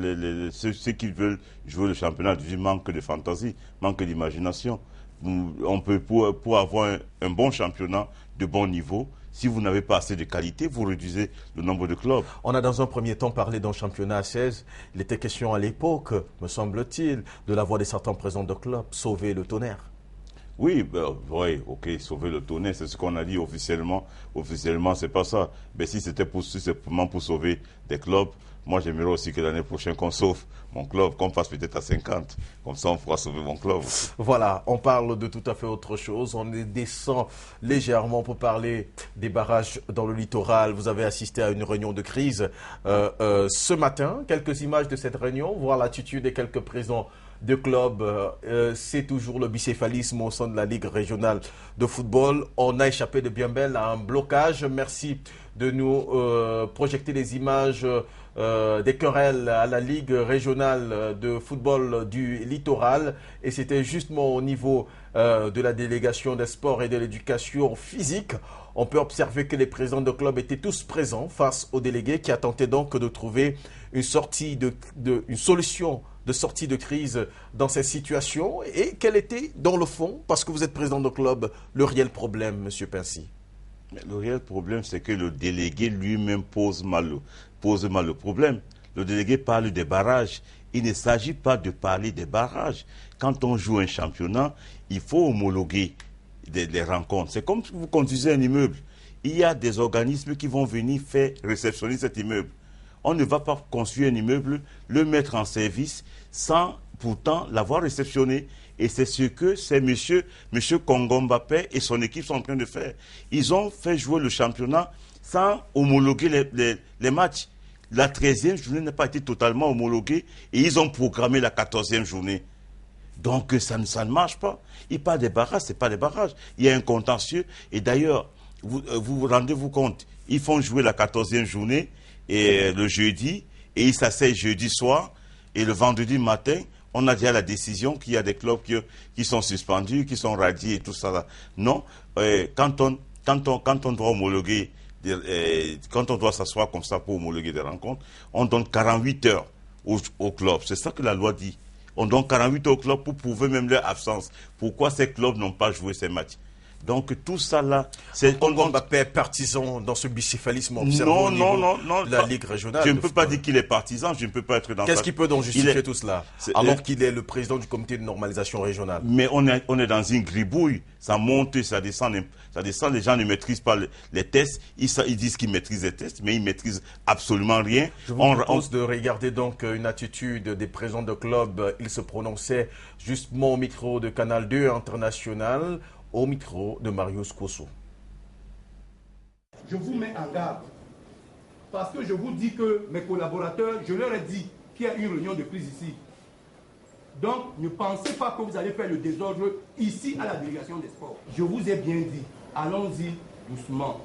ceux qui veulent jouer le championnat 18 manquent de fantaisie, manquent d'imagination. On peut, pour avoir un bon championnat de bon niveau, si vous n'avez pas assez de qualité, vous réduisez le nombre de clubs. On a dans un premier temps parlé d'un championnat à 16. Il était question à l'époque, me semble-t-il, de la voix de certains présidents de clubs, sauver le Tonnerre. Oui, oui, ok, sauver le Tonnerre, c'est ce qu'on a dit officiellement. Officiellement, c'est pas ça. Mais si c'était simplement pour sauver des clubs, moi j'aimerais aussi que l'année prochaine qu'on sauve mon club, qu'on passe peut-être à 50. Comme ça, on pourra sauver mon club. Voilà, on parle de tout à fait autre chose. On descend légèrement pour parler des barrages dans le littoral. Vous avez assisté à une réunion de crise ce matin. Quelques images de cette réunion, voir l'attitude des quelques présidents de clubs, c'est toujours le bicéphalisme au sein de la Ligue régionale de football. On a échappé de bien belle à un blocage. Merci de nous projeter les images des querelles à la Ligue régionale de football du littoral. Et c'était justement au niveau de la délégation des sports et de l'éducation physique. On peut observer que les présidents de clubs étaient tous présents face aux délégués qui a tenté donc de trouver une solution de sortie de crise dans ces situations. Et quel était, dans le fond, parce que vous êtes président de club, le réel problème, M. Pensy? Le réel problème, c'est que le délégué lui-même pose mal le problème. Le délégué parle des barrages. Il ne s'agit pas de parler des barrages. Quand on joue un championnat, il faut homologuer des rencontres. C'est comme si vous conduisez un immeuble. Il y a des organismes qui vont venir faire réceptionner cet immeuble. On ne va pas construire un immeuble, le mettre en service sans pourtant l'avoir réceptionné. Et c'est ce que c'est M. Congo Mbappé et son équipe sont en train de faire. Ils ont fait jouer le championnat sans homologuer les matchs. La 13e journée n'a pas été totalement homologuée et ils ont programmé la 14e journée. Donc ça ne marche pas. Il parle des barrages, ce n'est pas des barrages. Il y a un contentieux. Et d'ailleurs, vous rendez-vous compte, ils font jouer la 14e journée et le jeudi, et ils s'asseyent jeudi soir, et le vendredi matin, on a déjà la décision qu'il y a des clubs qui sont suspendus, qui sont radiés et tout ça. Là. Non, quand on doit homologuer, quand on doit s'asseoir comme ça pour homologuer des rencontres, on donne 48 heures au club. C'est ça que la loi dit. On donne 48 heures au club pour prouver même leur absence. Pourquoi ces clubs n'ont pas joué ces matchs? Donc tout ça là, c'est... Congo Mbappé est partisan dans ce bicéphalisme observé de la Ligue régionale. Je ne peux pas dire qu'il est partisan, je ne peux pas être dans... Qu'est-ce qui peut donc justifier tout cela, alors qu'il est le président du comité de normalisation régionale? Mais on est dans une gribouille, ça monte, ça descend, les gens ne maîtrisent pas les tests, ils disent qu'ils maîtrisent les tests, mais ils ne maîtrisent absolument rien. Je vous propose de regarder donc une attitude des présidents de club. Ils se prononçaient justement au micro de Canal 2 International, au micro de Marius Kosso. Je vous mets en garde parce que je vous dis que mes collaborateurs, je leur ai dit qu'il y a une réunion de crise ici. Donc, ne pensez pas que vous allez faire le désordre ici à la délégation des sports. Je vous ai bien dit, allons-y doucement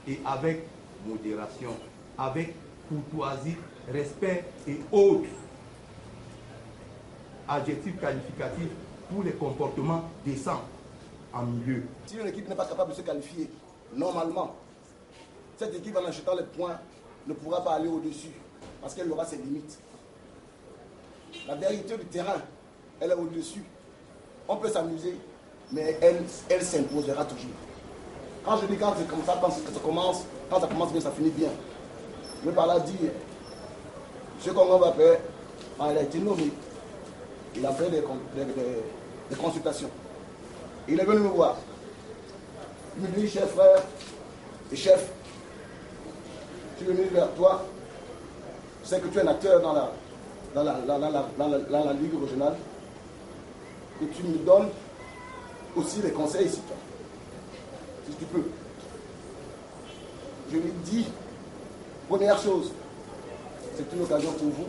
et avec modération, avec courtoisie, respect et autres adjectifs qualificatifs pour les comportements décents en milieu. Si une équipe n'est pas capable de se qualifier, normalement, cette équipe en achetant les points ne pourra pas aller au-dessus parce qu'elle aura ses limites. La vérité du terrain, elle est au-dessus. On peut s'amuser, mais elle s'imposera toujours. Quand je dis quand c'est comme ça, quand ça commence bien, ça finit bien. Je veux par là dire, M. Congo Mbappé, quand il a été nommé, il a fait des consultations. Il est venu me voir. Il me dit, chef frère et chef, je suis venu vers toi. Je sais que tu es un acteur dans la Ligue régionale. Que tu me donnes aussi des conseils, si tu peux. Je lui dis, première chose, c'est une occasion pour vous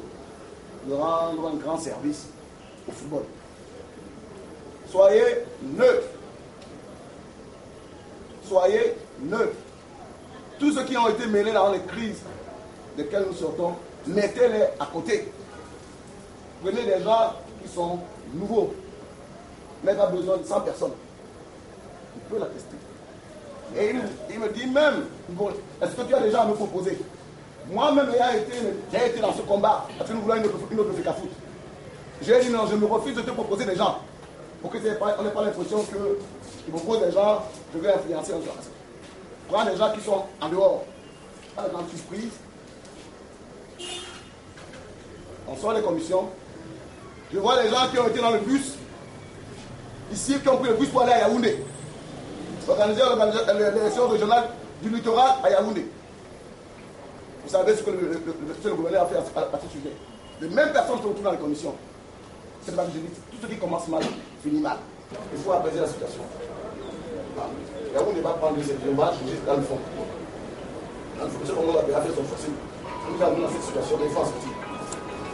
de rendre un grand service au football. Soyez neutres. Soyez neutres. Tous ceux qui ont été mêlés dans les crises desquelles nous sortons, mettez-les à côté. Prenez des gens qui sont nouveaux. Vous n'avez pas besoin de 100 personnes. Il peut l'attester. Et il me dit même, bon, est-ce que tu as déjà à me proposer? Moi-même, j'ai été dans ce combat, parce que nous voulons une autre FECAFOOT. J'ai dit non, je me refuse de te proposer des gens. Pour qu'on n'ait pas l'impression qu'ils proposent des gens, je vais influencer un jour. Prends des gens qui sont en dehors. Pas de grande surprise. On sort les commissions. Je vois les gens qui ont été dans le bus, ici, qui ont pris le bus pour aller à Yaoundé. Organiser l'élection régionale du littoral à Yaoundé. Vous savez ce que le gouverneur a fait à ce sujet. Les mêmes personnes se retrouvent dans les commissions. C'est pas que je dis, tout ce qui commence mal, finit mal. Il faut apaiser la situation. Yaoundé va prendre les images juste dans le fond. Dans le fond, ce qu'on va faire son forcing. Nous avons dans cette situation, il faut en sortir.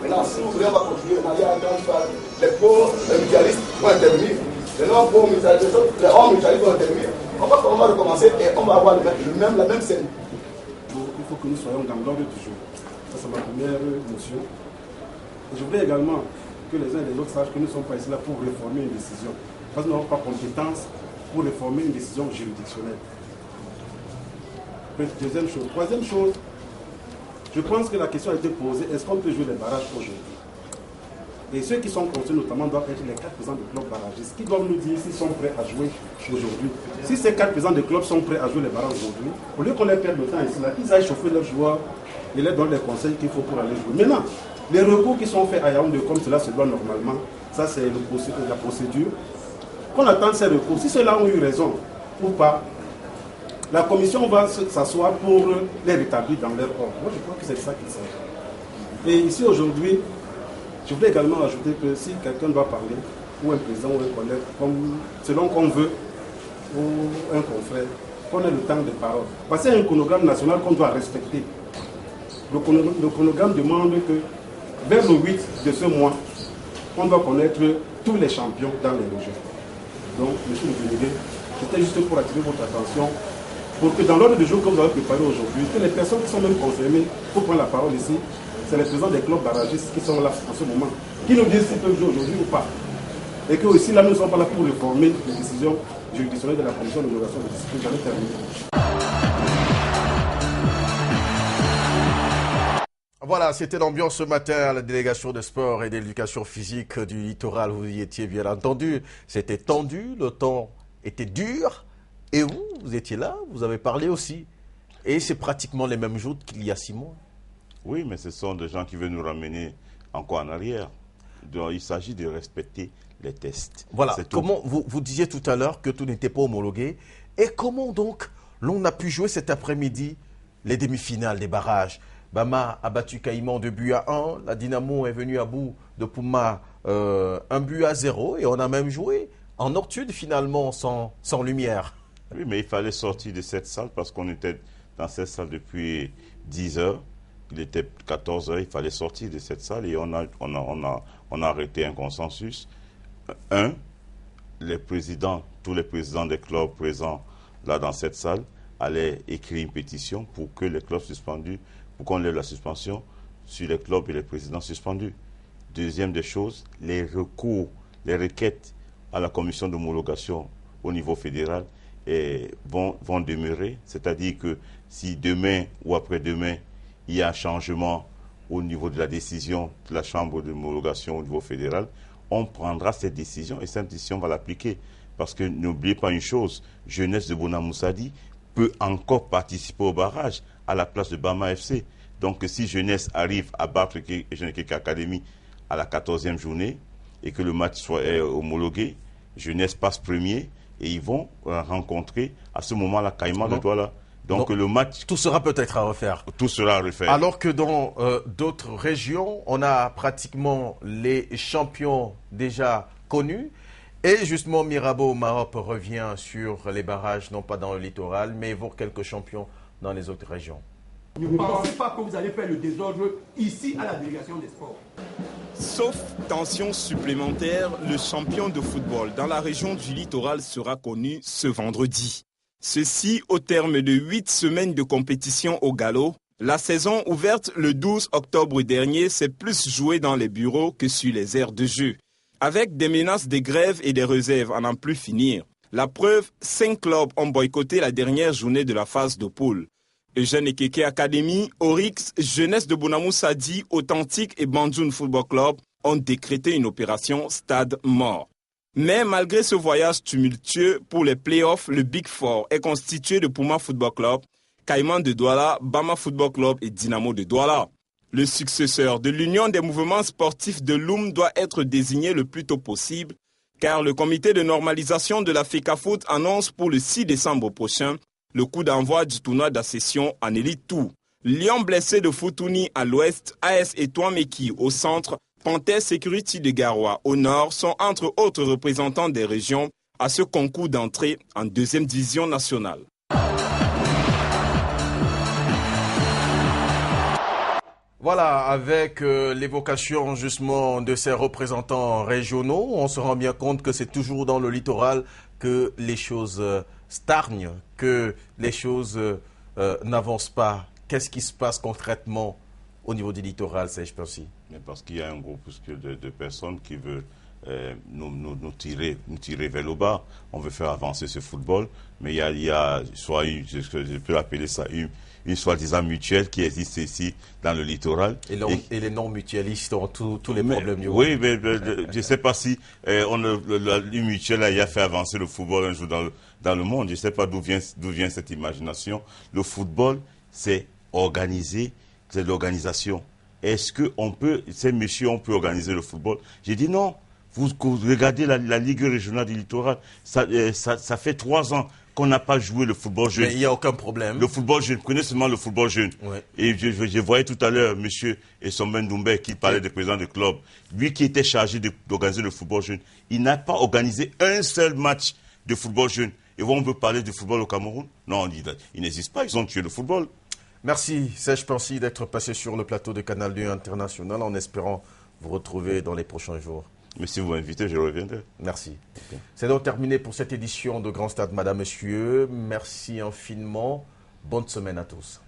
Maintenant, si vous voulez, on va continuer. Les pauvres, les mutualistes vont intervenir. Les non-pauvres mutualistes, les hommes mutualistes vont intervenir. On va recommencer et on va avoir la même scène. Il faut que nous soyons dans l'ordre du jour. Ça, c'est ma première notion. Je voudrais également que les uns et les autres sachent que nous ne sommes pas ici là pour réformer une décision. Parce que nous n'avons pas compétence pour réformer une décision juridictionnelle. Deuxième chose. Troisième chose, je pense que la question a été posée, est-ce qu'on peut jouer les barrages aujourd'hui? Et ceux qui sont concernés notamment doivent être les 4 présidents de clubs barragistes qui doivent nous dire s'ils sont prêts à jouer aujourd'hui. Si ces 4 présidents de clubs sont prêts à jouer les barrages aujourd'hui, au lieu qu'on les perde le temps ici, là, qu'ils aillent chauffer leurs joueurs et les donnent les conseils qu'il faut pour aller jouer. Maintenant, les recours qui sont faits à Yaoundé comme cela se doit normalement, ça c'est la procédure. Qu'on attende ces recours. Si ceux-là ont eu raison ou pas, la commission va s'asseoir pour les rétablir dans leur ordre. Moi je crois que c'est ça qu'il s'agit. Et ici aujourd'hui, je voudrais également ajouter que si quelqu'un doit parler, ou un président ou un collègue, selon qu'on veut, ou un confrère, qu'on ait le temps de parole. Parce qu'il y a un chronogramme national qu'on doit respecter. Le chronogramme demande que vers le 8 de ce mois, on doit connaître tous les champions dans les régions. Donc, monsieur le délégué, c'était juste pour attirer votre attention, pour que dans l'ordre du jour que vous avez préparé aujourd'hui, que les personnes qui sont même concernées pour prendre la parole ici, c'est les présidents des clubs barragistes qui sont là en ce moment, qui nous disent s'ils peuvent jouer aujourd'hui ou pas. Et que aussi là, nous ne sommes pas là pour réformer les décisions juridictionnelles de la commission d'honoration de discipline. J'en ai terminé. Voilà, c'était l'ambiance ce matin à la délégation de sport et d'éducation physique du littoral. Vous y étiez bien entendu. C'était tendu, le temps était dur. Et vous étiez là, vous avez parlé aussi. Et c'est pratiquement les mêmes jours qu'il y a 6 mois. Oui, mais ce sont des gens qui veulent nous ramener encore en arrière. Donc, il s'agit de respecter les tests. Voilà, comment vous disiez tout à l'heure que tout n'était pas homologué. Et comment donc l'on a pu jouer cet après-midi les demi-finales des barrages? Bama a battu Caïman 2-1. La Dynamo est venue à bout de Puma 1-0. Et on a même joué en nocturne finalement sans lumière. Oui, mais il fallait sortir de cette salle parce qu'on était dans cette salle depuis 10 heures. Il était 14 heures, il fallait sortir de cette salle et on a arrêté un consensus. Tous les présidents des clubs présents là dans cette salle allaient écrire une pétition pour que les clubs suspendus, pour qu'on lève la suspension sur les clubs et les présidents suspendus. Deuxième des choses, les recours, les requêtes à la commission d'homologation au niveau fédéral vont demeurer. C'est-à-dire que si demain ou après-demain, il y a un changement au niveau de la décision de la chambre d'homologation au niveau fédéral, on prendra cette décision et cette décision va l'appliquer. Parce que n'oubliez pas une chose, Jeunesse de Bonamoussadi peut encore participer au barrage à la place de Bama FC. Donc si Jeunesse arrive à battre Jeunesse Academy à la 14e journée et que le match soit homologué, Jeunesse passe premier et ils vont rencontrer à ce moment-là Caïman de Douala. Donc le match... Tout sera peut-être à refaire. Tout sera à refaire. Alors que dans d'autres régions, on a pratiquement les champions déjà connus. Et justement, Mirabeau Marop revient sur les barrages, non pas dans le littoral, mais évoque quelques champions dans les autres régions. Ne pensez pas que vous allez faire le désordre ici à la délégation des sports. Sauf tension supplémentaire, le champion de football dans la région du littoral sera connu ce vendredi. Ceci au terme de 8 semaines de compétition au galop. La saison ouverte le 12 octobre dernier s'est plus jouée dans les bureaux que sur les aires de jeu. Avec des menaces de grève et des réserves à n'en plus finir. La preuve, 5 clubs ont boycotté la dernière journée de la phase de poule. Eugène Ekeke Academy, Oryx, Jeunesse de Bonamoussadi, Authentique et Banjoun Football Club ont décrété une opération stade mort. Mais malgré ce voyage tumultueux pour les playoffs, le Big Four est constitué de Puma Football Club, Caïman de Douala, Bama Football Club et Dynamo de Douala. Le successeur de l'Union des mouvements sportifs de Loum doit être désigné le plus tôt possible, car le comité de normalisation de la FECAFOOT annonce pour le 6 décembre prochain le coup d'envoi du tournoi d'accession en Elite Tour. Lyon blessé de Foutouni à l'ouest, AS Etouameki au centre, Panthère Security de Garoua au nord sont entre autres représentants des régions à ce concours d'entrée en 2e division nationale. Voilà, avec l'évocation justement de ces représentants régionaux, on se rend bien compte que c'est toujours dans le littoral que les choses stagnent, que les choses n'avancent pas. Qu'est-ce qui se passe concrètement au niveau du littoral, Serge Percy? Parce qu'il y a un groupe de personnes qui veulent nous tirer vers le bas. On veut faire avancer ce football, mais il y a soit je peux appeler ça une soi-disant mutuelle qui existe ici dans le littoral. Et les non-mutualistes ont tous les problèmes du monde. Oui, mais je ne sais pas si une mutuelle a fait avancer le football un jour dans le monde. Je ne sais pas d'où vient cette imagination. Le football, c'est organisé, c'est l'organisation. Est-ce que ces messieurs, on peut organiser le football? J'ai dit non. Vous regardez la Ligue régionale du littoral, ça fait 3 ans qu'on n'a pas joué le football jeune. Mais il n'y a aucun problème. Le football jeune, vous connaissez seulement le football jeune. Ouais. Et je voyais tout à l'heure M. Essomben Doumbé qui parlait des présidents de club. Lui qui était chargé d'organiser le football jeune, il n'a pas organisé un seul match de football jeune. Et on veut parler de football au Cameroun? Non, il n'existe pas, ils ont tué le football. Merci Serge Percy d'être passé sur le plateau de Canal 2 International en espérant vous retrouver dans les prochains jours. Mais si vous m'invitez, je reviendrai. Merci. C'est donc terminé pour cette édition de Grand Stade, Madame, Monsieur. Merci infiniment. Bonne semaine à tous.